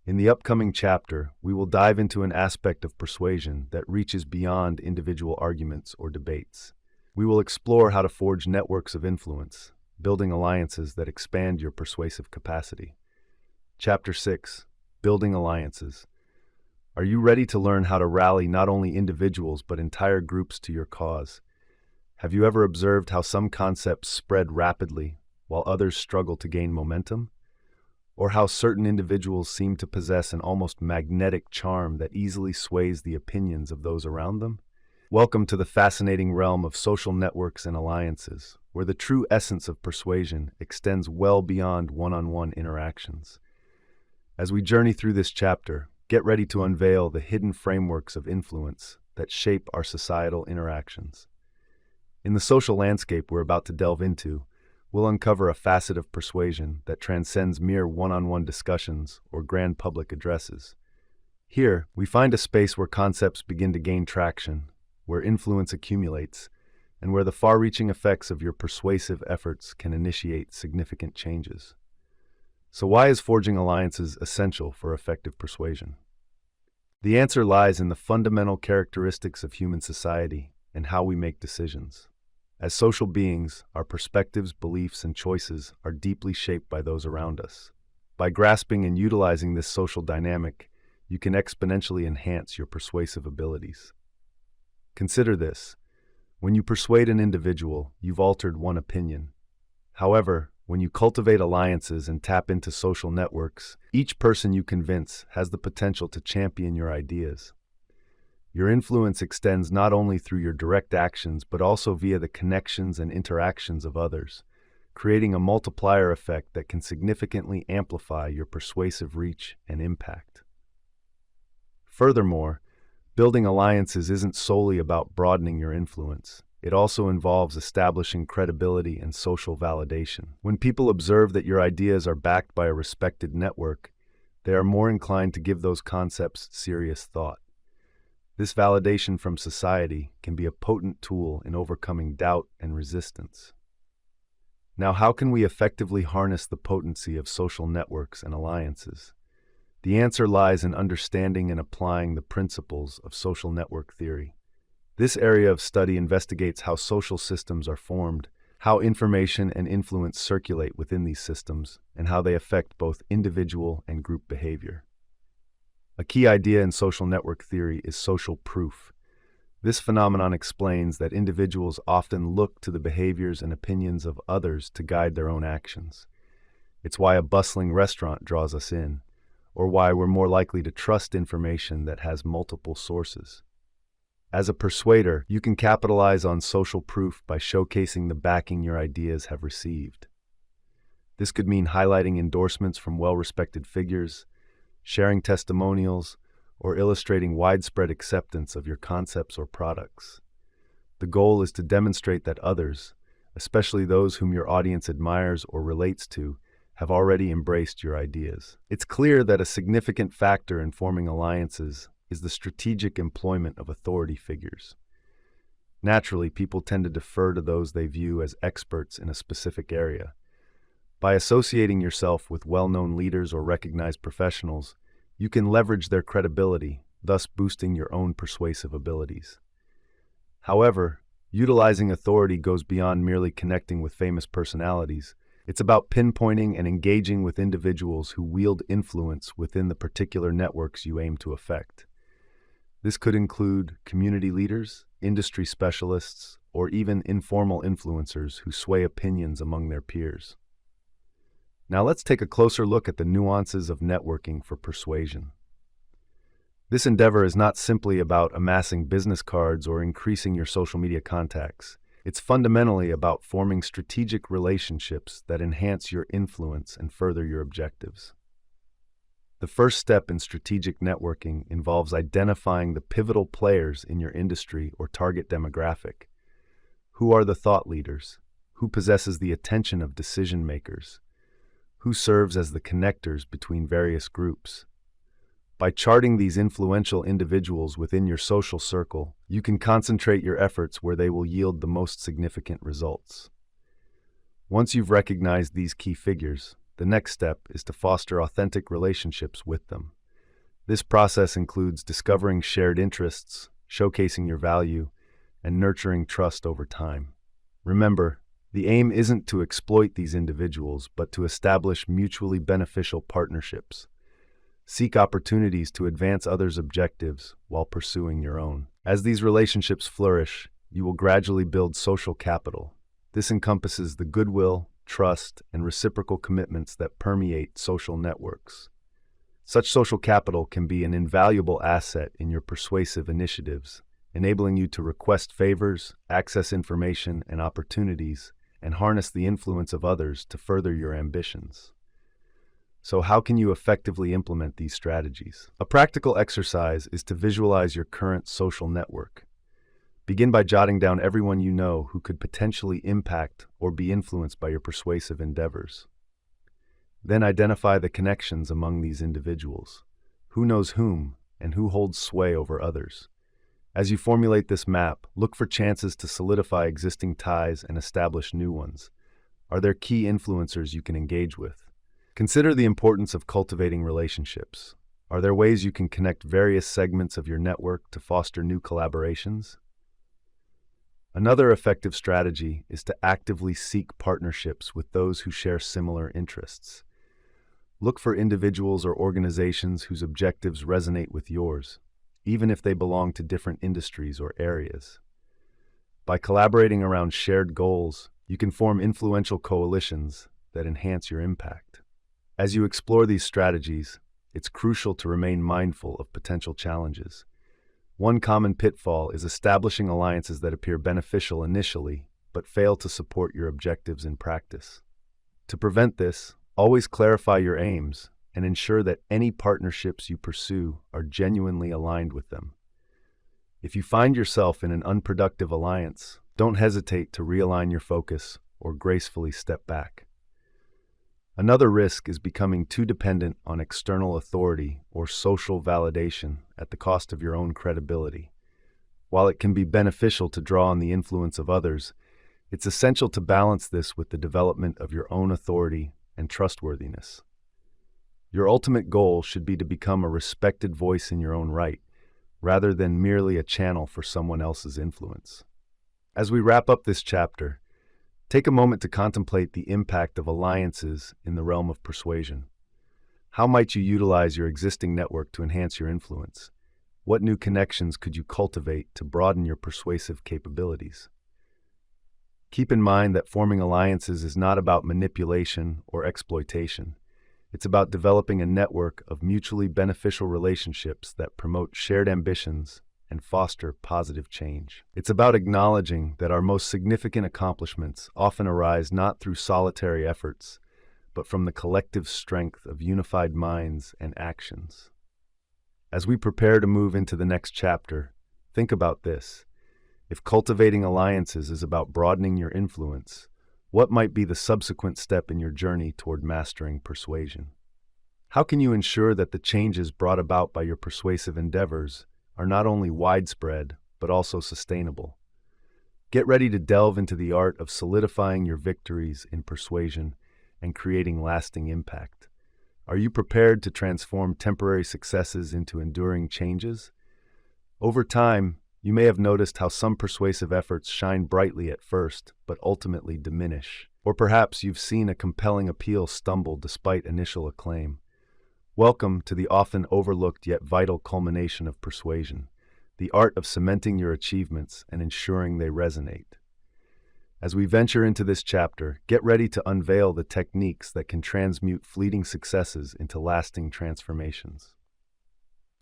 In the upcoming chapter, we will dive into an aspect of persuasion that reaches beyond individual arguments or debates. We will explore how to forge networks of influence, building alliances that expand your persuasive capacity. Chapter 6: Building Alliances. Are you ready to learn how to rally not only individuals but entire groups to your cause? Have you ever observed how some concepts spread rapidly while others struggle to gain momentum? Or how certain individuals seem to possess an almost magnetic charm that easily sways the opinions of those around them? Welcome to the fascinating realm of social networks and alliances, where the true essence of persuasion extends well beyond one-on-one interactions. As we journey through this chapter, get ready to unveil the hidden frameworks of influence that shape our societal interactions. In the social landscape we're about to delve into, we'll uncover a facet of persuasion that transcends mere one-on-one discussions or grand public addresses. Here, we find a space where concepts begin to gain traction, where influence accumulates, and where the far-reaching effects of your persuasive efforts can initiate significant changes. So why is forging alliances essential for effective persuasion? The answer lies in the fundamental characteristics of human society and how we make decisions. As social beings, our perspectives, beliefs, and choices are deeply shaped by those around us. By grasping and utilizing this social dynamic, you can exponentially enhance your persuasive abilities. Consider this: when you persuade an individual, you've altered one opinion. However, when you cultivate alliances and tap into social networks, each person you convince has the potential to champion your ideas. Your influence extends not only through your direct actions, but also via the connections and interactions of others, creating a multiplier effect that can significantly amplify your persuasive reach and impact. Furthermore, building alliances isn't solely about broadening your influence. It also involves establishing credibility and social validation. When people observe that your ideas are backed by a respected network, they are more inclined to give those concepts serious thought. This validation from society can be a potent tool in overcoming doubt and resistance. Now, how can we effectively harness the potency of social networks and alliances? The answer lies in understanding and applying the principles of social network theory. This area of study investigates how social systems are formed, how information and influence circulate within these systems, and how they affect both individual and group behavior. A key idea in social network theory is social proof. This phenomenon explains that individuals often look to the behaviors and opinions of others to guide their own actions. It's why a bustling restaurant draws us in, or why we're more likely to trust information that has multiple sources. As a persuader, you can capitalize on social proof by showcasing the backing your ideas have received. This could mean highlighting endorsements from well-respected figures, sharing testimonials, or illustrating widespread acceptance of your concepts or products. The goal is to demonstrate that others, especially those whom your audience admires or relates to, have already embraced your ideas. It's clear that a significant factor in forming alliances is the strategic employment of authority figures. Naturally, people tend to defer to those they view as experts in a specific area. By associating yourself with well-known leaders or recognized professionals, you can leverage their credibility, thus boosting your own persuasive abilities. However, utilizing authority goes beyond merely connecting with famous personalities. It's about pinpointing and engaging with individuals who wield influence within the particular networks you aim to affect. This could include community leaders, industry specialists, or even informal influencers who sway opinions among their peers. Now let's take a closer look at the nuances of networking for persuasion. This endeavor is not simply about amassing business cards or increasing your social media contacts. It's fundamentally about forming strategic relationships that enhance your influence and further your objectives. The first step in strategic networking involves identifying the pivotal players in your industry or target demographic. Who are the thought leaders? Who possesses the attention of decision makers? Who serves as the connectors between various groups? By charting these influential individuals within your social circle, you can concentrate your efforts where they will yield the most significant results. Once you've recognized these key figures, the next step is to foster authentic relationships with them. This process includes discovering shared interests, showcasing your value, and nurturing trust over time. Remember, the aim isn't to exploit these individuals, but to establish mutually beneficial partnerships. Seek opportunities to advance others' objectives while pursuing your own. As these relationships flourish, you will gradually build social capital. This encompasses the goodwill, trust, and reciprocal commitments that permeate social networks. Such social capital can be an invaluable asset in your persuasive initiatives, enabling you to request favors, access information and opportunities, and harness the influence of others to further your ambitions. So how can you effectively implement these strategies? A practical exercise is to visualize your current social network. Begin by jotting down everyone you know who could potentially impact or be influenced by your persuasive endeavors. Then identify the connections among these individuals. Who knows whom, and who holds sway over others? As you formulate this map, look for chances to solidify existing ties and establish new ones. Are there key influencers you can engage with? Consider the importance of cultivating relationships. Are there ways you can connect various segments of your network to foster new collaborations? Another effective strategy is to actively seek partnerships with those who share similar interests. Look for individuals or organizations whose objectives resonate with yours, even if they belong to different industries or areas. By collaborating around shared goals, you can form influential coalitions that enhance your impact. As you explore these strategies, it's crucial to remain mindful of potential challenges. One common pitfall is establishing alliances that appear beneficial initially, but fail to support your objectives in practice. To prevent this, always clarify your aims and ensure that any partnerships you pursue are genuinely aligned with them. If you find yourself in an unproductive alliance, don't hesitate to realign your focus or gracefully step back. Another risk is becoming too dependent on external authority or social validation at the cost of your own credibility. While it can be beneficial to draw on the influence of others, it's essential to balance this with the development of your own authority and trustworthiness. Your ultimate goal should be to become a respected voice in your own right, rather than merely a channel for someone else's influence. As we wrap up this chapter, Take a moment to contemplate the impact of alliances in the realm of persuasion. How might you utilize your existing network to enhance your influence? What new connections could you cultivate to broaden your persuasive capabilities? Keep in mind that forming alliances is not about manipulation or exploitation. It's about developing a network of mutually beneficial relationships that promote shared ambitions and foster positive change. It's about acknowledging that our most significant accomplishments often arise not through solitary efforts, but from the collective strength of unified minds and actions. As we prepare to move into the next chapter, think about this. If cultivating alliances is about broadening your influence, what might be the subsequent step in your journey toward mastering persuasion? How can you ensure that the changes brought about by your persuasive endeavors are not only widespread, but also sustainable? Get ready to delve into the art of solidifying your victories in persuasion and creating lasting impact. Are you prepared to transform temporary successes into enduring changes? Over time, you may have noticed how some persuasive efforts shine brightly at first, but ultimately diminish. Or perhaps you've seen a compelling appeal stumble despite initial acclaim. Welcome to the often overlooked yet vital culmination of persuasion, the art of cementing your achievements and ensuring they resonate. As we venture into this chapter, get ready to unveil the techniques that can transmute fleeting successes into lasting transformations.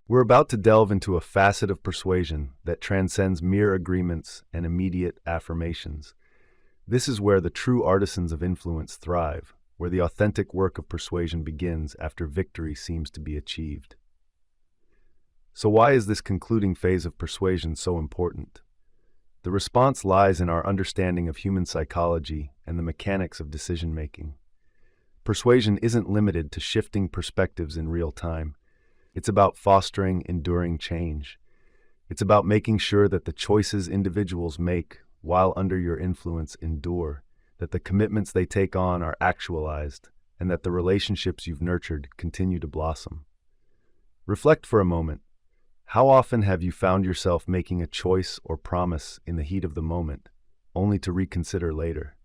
We're about to delve into a facet of persuasion that transcends mere agreements and immediate affirmations. This is where the true artisans of influence thrive, where the authentic work of persuasion begins after victory seems to be achieved. So why is this concluding phase of persuasion so important? The response lies in our understanding of human psychology and the mechanics of decision-making. Persuasion isn't limited to shifting perspectives in real time. It's about fostering enduring change. It's about making sure that the choices individuals make while under your influence endure, that the commitments they take on are actualized, and that the relationships you've nurtured continue to blossom. Reflect for a moment. How often have you found yourself making a choice or promise in the heat of the moment, only to reconsider later?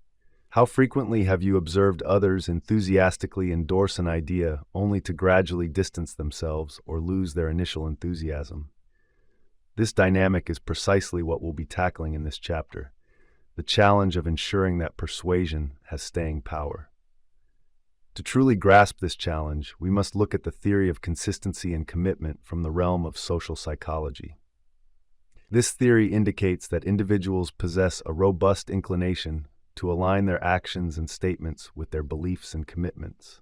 How frequently have you observed others enthusiastically endorse an idea only to gradually distance themselves or lose their initial enthusiasm? This dynamic is precisely what we'll be tackling in this chapter, the challenge of ensuring that persuasion has staying power. To truly grasp this challenge, we must look at the theory of consistency and commitment from the realm of social psychology. This theory indicates that individuals possess a robust inclination to align their actions and statements with their beliefs and commitments.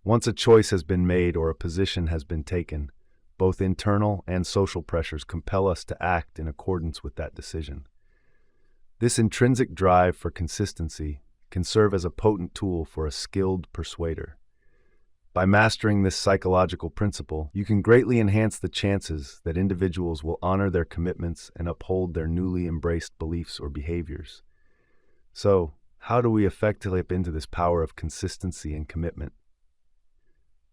Once a choice has been made or a position has been taken, both internal and social pressures compel us to act in accordance with that decision. This intrinsic drive for consistency can serve as a potent tool for a skilled persuader. By mastering this psychological principle, you can greatly enhance the chances that individuals will honor their commitments and uphold their newly embraced beliefs or behaviors. So, how do we effectively tap into this power of consistency and commitment?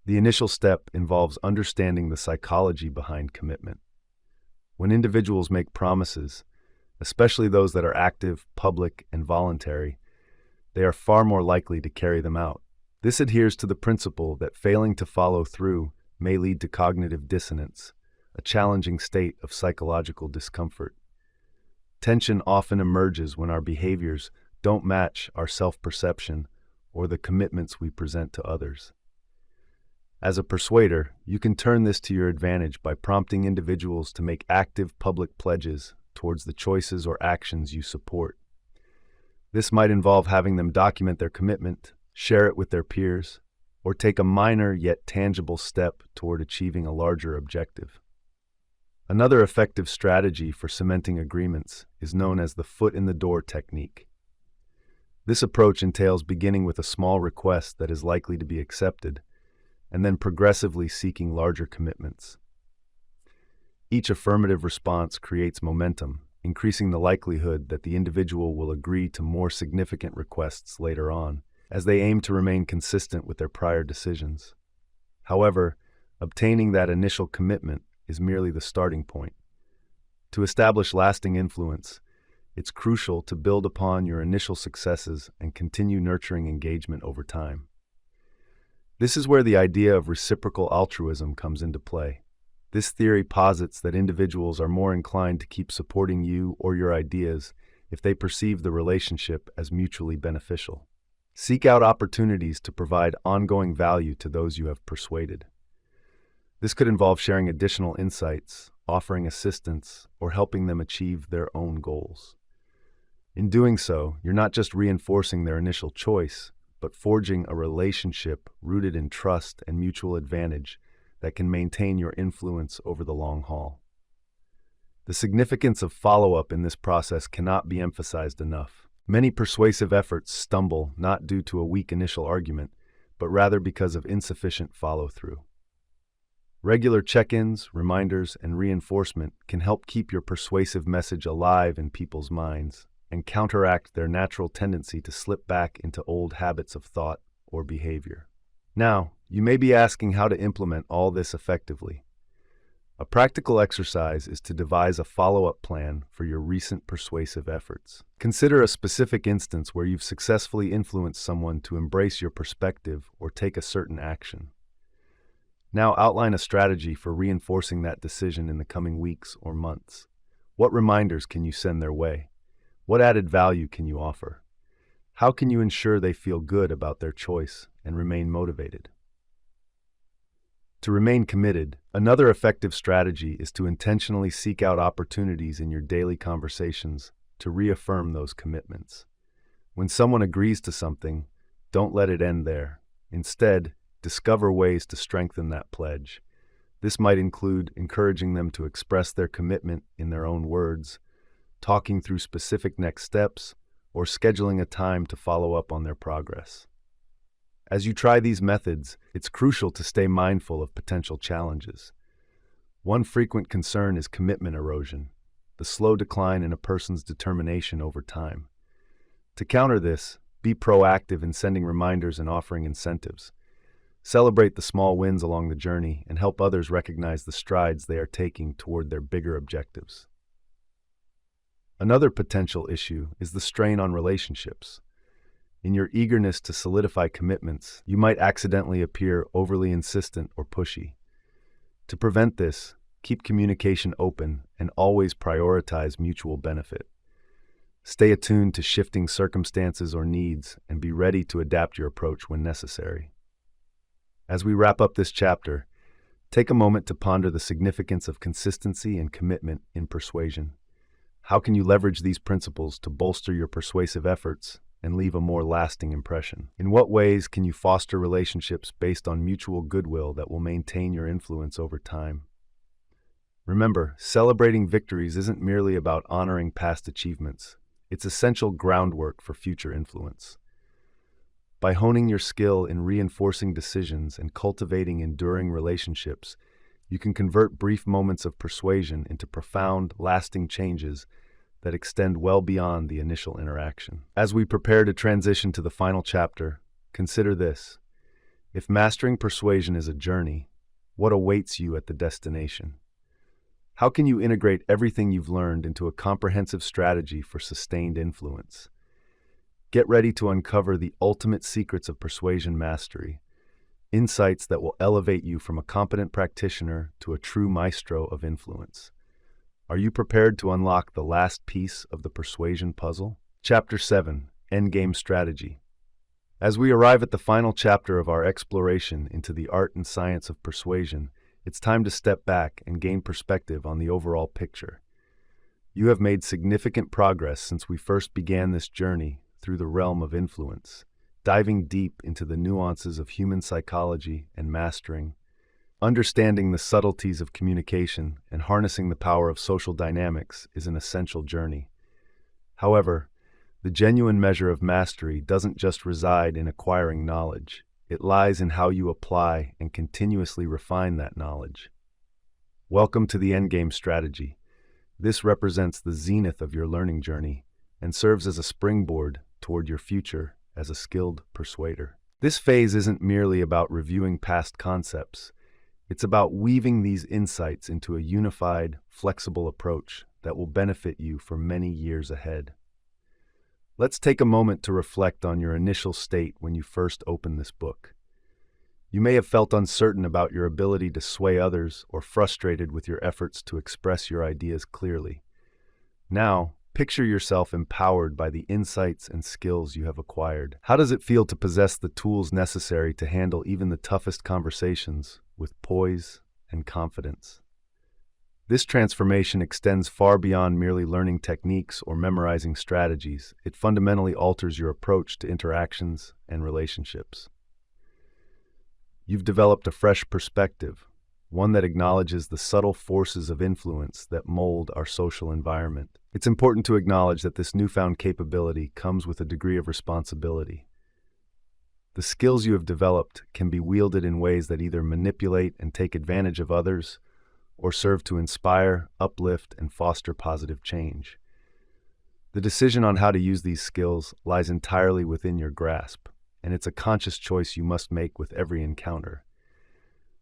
The initial step involves understanding the psychology behind commitment. When individuals make promises, especially those that are active, public, and voluntary, they are far more likely to carry them out. This adheres to the principle that failing to follow through may lead to cognitive dissonance, a challenging state of psychological discomfort. Tension often emerges when our behaviors don't match our self-perception or the commitments we present to others. As a persuader, you can turn this to your advantage by prompting individuals to make active public pledges towards the choices or actions you support. This might involve having them document their commitment, share it with their peers, or take a minor yet tangible step toward achieving a larger objective. Another effective strategy for cementing agreements is known as the foot-in-the-door technique. This approach entails beginning with a small request that is likely to be accepted, and then progressively seeking larger commitments. Each affirmative response creates momentum, increasing the likelihood that the individual will agree to more significant requests later on, as they aim to remain consistent with their prior decisions. However, obtaining that initial commitment is merely the starting point. To establish lasting influence, It's crucial to build upon your initial successes and continue nurturing engagement over time. This is where the idea of reciprocal altruism comes into play. This theory posits that individuals are more inclined to keep supporting you or your ideas if they perceive the relationship as mutually beneficial. Seek out opportunities to provide ongoing value to those you have persuaded. This could involve sharing additional insights, offering assistance, or helping them achieve their own goals. In doing so, you're not just reinforcing their initial choice, but forging a relationship rooted in trust and mutual advantage that can maintain your influence over the long haul. The significance of follow-up in this process cannot be emphasized enough. Many persuasive efforts stumble not due to a weak initial argument, but rather because of insufficient follow-through. Regular check-ins, reminders, and reinforcement can help keep your persuasive message alive in people's minds and counteract their natural tendency to slip back into old habits of thought or behavior. Now, you may be asking how to implement all this effectively. A practical exercise is to devise a follow-up plan for your recent persuasive efforts. Consider a specific instance where you've successfully influenced someone to embrace your perspective or take a certain action. Now outline a strategy for reinforcing that decision in the coming weeks or months. What reminders can you send their way? What added value can you offer? How can you ensure they feel good about their choice and remain motivated? To remain committed, another effective strategy is to intentionally seek out opportunities in your daily conversations to reaffirm those commitments. When someone agrees to something, don't let it end there. Instead, discover ways to strengthen that pledge. This might include encouraging them to express their commitment in their own words, talking through specific next steps, or scheduling a time to follow up on their progress. As you try these methods, it's crucial to stay mindful of potential challenges. One frequent concern is commitment erosion, the slow decline in a person's determination over time. To counter this, be proactive in sending reminders and offering incentives. Celebrate the small wins along the journey and help others recognize the strides they are taking toward their bigger objectives. Another potential issue is the strain on relationships. In your eagerness to solidify commitments, you might accidentally appear overly insistent or pushy. To prevent this, keep communication open and always prioritize mutual benefit. Stay attuned to shifting circumstances or needs and be ready to adapt your approach when necessary. As we wrap up this chapter, take a moment to ponder the significance of consistency and commitment in persuasion. How can you leverage these principles to bolster your persuasive efforts and leave a more lasting impression? In what ways can you foster relationships based on mutual goodwill that will maintain your influence over time? Remember, celebrating victories isn't merely about honoring past achievements. It's essential groundwork for future influence. By honing your skill in reinforcing decisions and cultivating enduring relationships, you can convert brief moments of persuasion into profound, lasting changes that extend well beyond the initial interaction. As we prepare to transition to the final chapter, consider this. If mastering persuasion is a journey, what awaits you at the destination? How can you integrate everything you've learned into a comprehensive strategy for sustained influence? Get ready to uncover the ultimate secrets of persuasion mastery, insights that will elevate you from a competent practitioner to a true maestro of influence. Are you prepared to unlock the last piece of the persuasion puzzle? Chapter 7, Endgame Strategy. As we arrive at the final chapter of our exploration into the art and science of persuasion, it's time to step back and gain perspective on the overall picture. You have made significant progress since we first began this journey through the realm of influence, diving deep into the nuances of human psychology and mastering. Understanding the subtleties of communication and harnessing the power of social dynamics is an essential journey. However, the genuine measure of mastery doesn't just reside in acquiring knowledge. It lies in how you apply and continuously refine that knowledge. Welcome to the Endgame Strategy. This represents the zenith of your learning journey and serves as a springboard toward your future as a skilled persuader. This phase isn't merely about reviewing past concepts. It's about weaving these insights into a unified, flexible approach that will benefit you for many years ahead. Let's take a moment to reflect on your initial state when you first opened this book. You may have felt uncertain about your ability to sway others or frustrated with your efforts to express your ideas clearly. Now, picture yourself empowered by the insights and skills you have acquired. How does it feel to possess the tools necessary to handle even the toughest conversations with poise and confidence? This transformation extends far beyond merely learning techniques or memorizing strategies. It fundamentally alters your approach to interactions and relationships. You've developed a fresh perspective, one that acknowledges the subtle forces of influence that mold our social environment. It's important to acknowledge that this newfound capability comes with a degree of responsibility. The skills you have developed can be wielded in ways that either manipulate and take advantage of others or serve to inspire, uplift, and foster positive change. The decision on how to use these skills lies entirely within your grasp, and it's a conscious choice you must make with every encounter.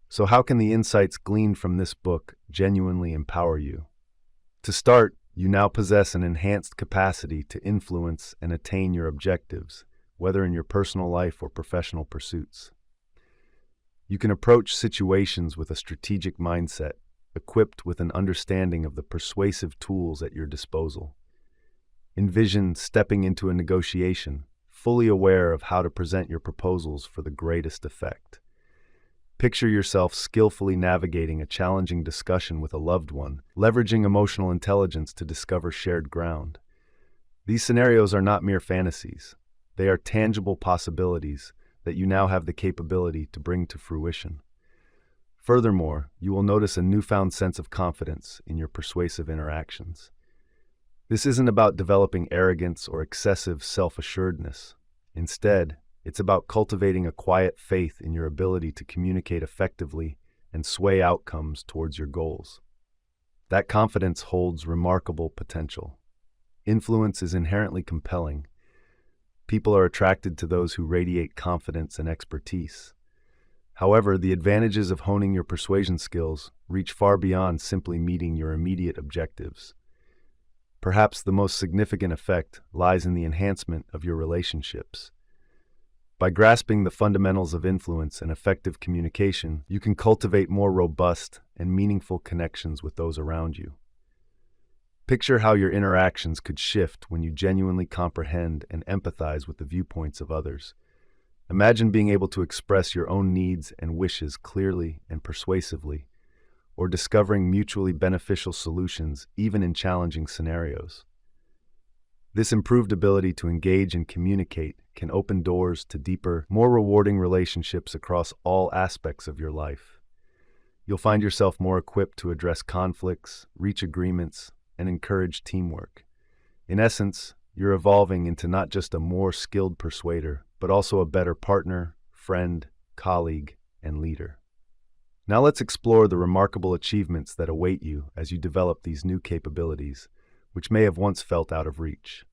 So how can the insights gleaned from this book genuinely empower you? To start, you now possess an enhanced capacity to influence and attain your objectives, whether in your personal life or professional pursuits. You can approach situations with a strategic mindset, equipped with an understanding of the persuasive tools at your disposal. Envision stepping into a negotiation, fully aware of how to present your proposals for the greatest effect. Picture yourself skillfully navigating a challenging discussion with a loved one, leveraging emotional intelligence to discover shared ground. These scenarios are not mere fantasies. They are tangible possibilities that you now have the capability to bring to fruition. Furthermore, you will notice a newfound sense of confidence in your persuasive interactions. This isn't about developing arrogance or excessive self-assuredness. Instead, it's about cultivating a quiet faith in your ability to communicate effectively and sway outcomes towards your goals. That confidence holds remarkable potential. Influence is inherently compelling. People are attracted to those who radiate confidence and expertise. However, the advantages of honing your persuasion skills reach far beyond simply meeting your immediate objectives. Perhaps the most significant effect lies in the enhancement of your relationships. By grasping the fundamentals of influence and effective communication, you can cultivate more robust and meaningful connections with those around you. Picture how your interactions could shift when you genuinely comprehend and empathize with the viewpoints of others. Imagine being able to express your own needs and wishes clearly and persuasively, or discovering mutually beneficial solutions even in challenging scenarios. This improved ability to engage and communicate can open doors to deeper, more rewarding relationships across all aspects of your life. You'll find yourself more equipped to address conflicts, reach agreements, and encourage teamwork. In essence, you're evolving into not just a more skilled persuader, but also a better partner, friend, colleague, and leader. Now let's explore the remarkable achievements that await you as you develop these new capabilities, which may have once felt out of reach.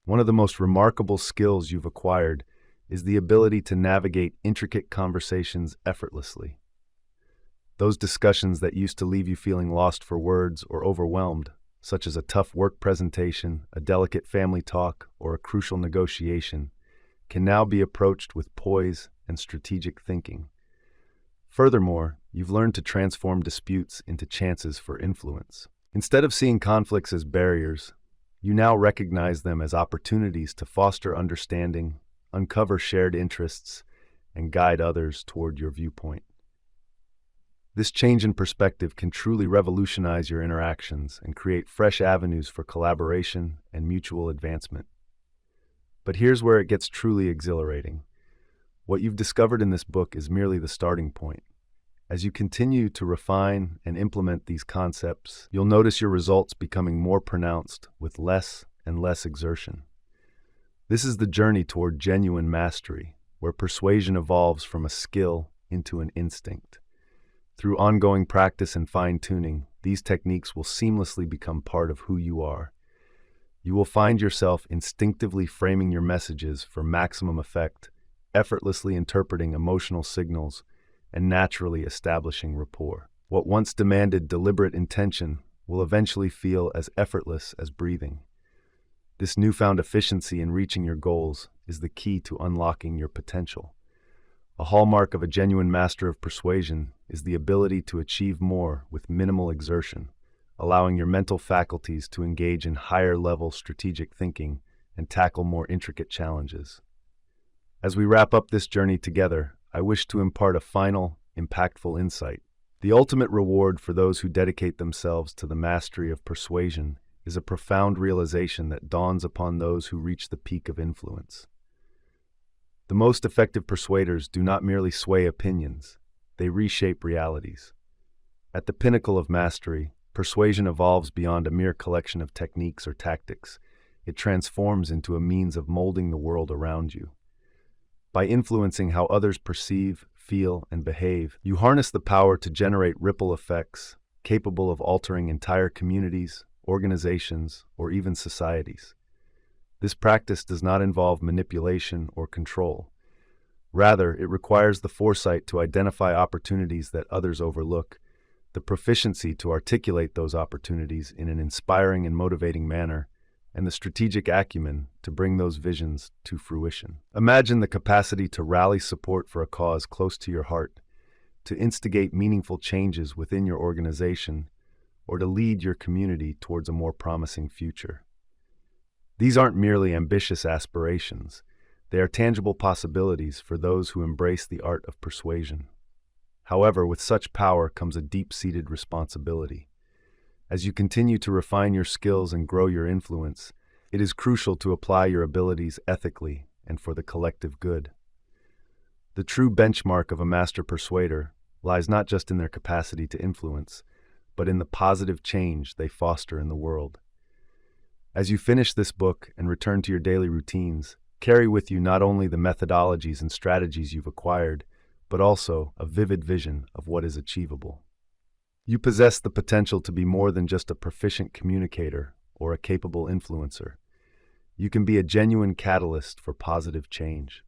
One of the most remarkable skills you've acquired is the ability to navigate intricate conversations effortlessly. Those discussions that used to leave you feeling lost for words or overwhelmed, such as a tough work presentation, a delicate family talk, or a crucial negotiation, can now be approached with poise and strategic thinking. Furthermore, you've learned to transform disputes into chances for influence. Instead of seeing conflicts as barriers, you now recognize them as opportunities to foster understanding, uncover shared interests, and guide others toward your viewpoint. This change in perspective can truly revolutionize your interactions and create fresh avenues for collaboration and mutual advancement. But here's where it gets truly exhilarating. What you've discovered in this book is merely the starting point. As you continue to refine and implement these concepts, you'll notice your results becoming more pronounced with less and less exertion. This is the journey toward genuine mastery, where persuasion evolves from a skill into an instinct. Through ongoing practice and fine-tuning, these techniques will seamlessly become part of who you are. You will find yourself instinctively framing your messages for maximum effect, effortlessly interpreting emotional signals, and naturally establishing rapport. What once demanded deliberate intention will eventually feel as effortless as breathing. This newfound efficiency in reaching your goals is the key to unlocking your potential. A hallmark of a genuine master of persuasion is the ability to achieve more with minimal exertion, allowing your mental faculties to engage in higher-level strategic thinking and tackle more intricate challenges. As we wrap up this journey together, I wish to impart a final, impactful insight. The ultimate reward for those who dedicate themselves to the mastery of persuasion is a profound realization that dawns upon those who reach the peak of influence. The most effective persuaders do not merely sway opinions, they reshape realities. At the pinnacle of mastery, persuasion evolves beyond a mere collection of techniques or tactics. It transforms into a means of molding the world around you. By influencing how others perceive, feel, and behave, you harness the power to generate ripple effects capable of altering entire communities, organizations, or even societies. This practice does not involve manipulation or control. Rather, it requires the foresight to identify opportunities that others overlook, the proficiency to articulate those opportunities in an inspiring and motivating manner, and the strategic acumen to bring those visions to fruition. Imagine the capacity to rally support for a cause close to your heart, to instigate meaningful changes within your organization, or to lead your community towards a more promising future. These aren't merely ambitious aspirations. They are tangible possibilities for those who embrace the art of persuasion. However, with such power comes a deep-seated responsibility. As you continue to refine your skills and grow your influence, it is crucial to apply your abilities ethically and for the collective good. The true benchmark of a master persuader lies not just in their capacity to influence, but in the positive change they foster in the world. As you finish this book and return to your daily routines, carry with you not only the methodologies and strategies you've acquired, but also a vivid vision of what is achievable. You possess the potential to be more than just a proficient communicator or a capable influencer. You can be a genuine catalyst for positive change.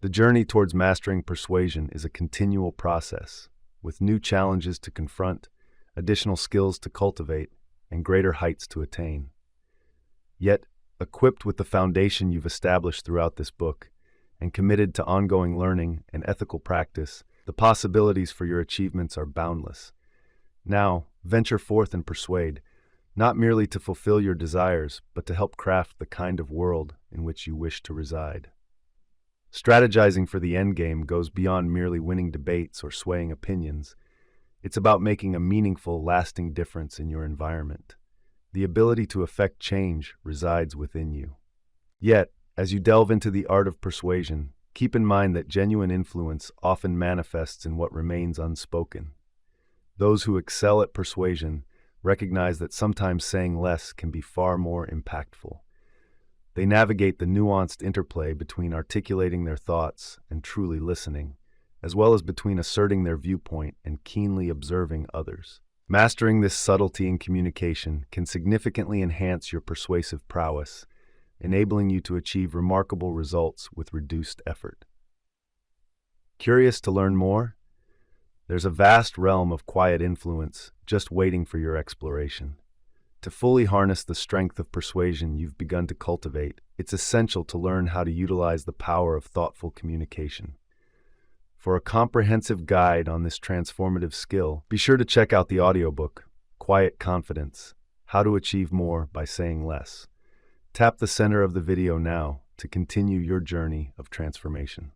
The journey towards mastering persuasion is a continual process, with new challenges to confront, additional skills to cultivate, and greater heights to attain. Yet, equipped with the foundation you've established throughout this book, and committed to ongoing learning and ethical practice, the possibilities for your achievements are boundless. Now, venture forth and persuade, not merely to fulfill your desires, but to help craft the kind of world in which you wish to reside. Strategizing for the endgame goes beyond merely winning debates or swaying opinions. It's about making a meaningful, lasting difference in your environment. The ability to effect change resides within you. Yet, as you delve into the art of persuasion, keep in mind that genuine influence often manifests in what remains unspoken. Those who excel at persuasion recognize that sometimes saying less can be far more impactful. They navigate the nuanced interplay between articulating their thoughts and truly listening, as well as between asserting their viewpoint and keenly observing others. Mastering this subtlety in communication can significantly enhance your persuasive prowess, enabling you to achieve remarkable results with reduced effort. Curious to learn more? There's a vast realm of quiet influence just waiting for your exploration. To fully harness the strength of persuasion you've begun to cultivate, it's essential to learn how to utilize the power of thoughtful communication. For a comprehensive guide on this transformative skill, be sure to check out the audiobook, Quiet Confidence: How to Achieve More by Saying Less. Tap the center of the video now to continue your journey of transformation.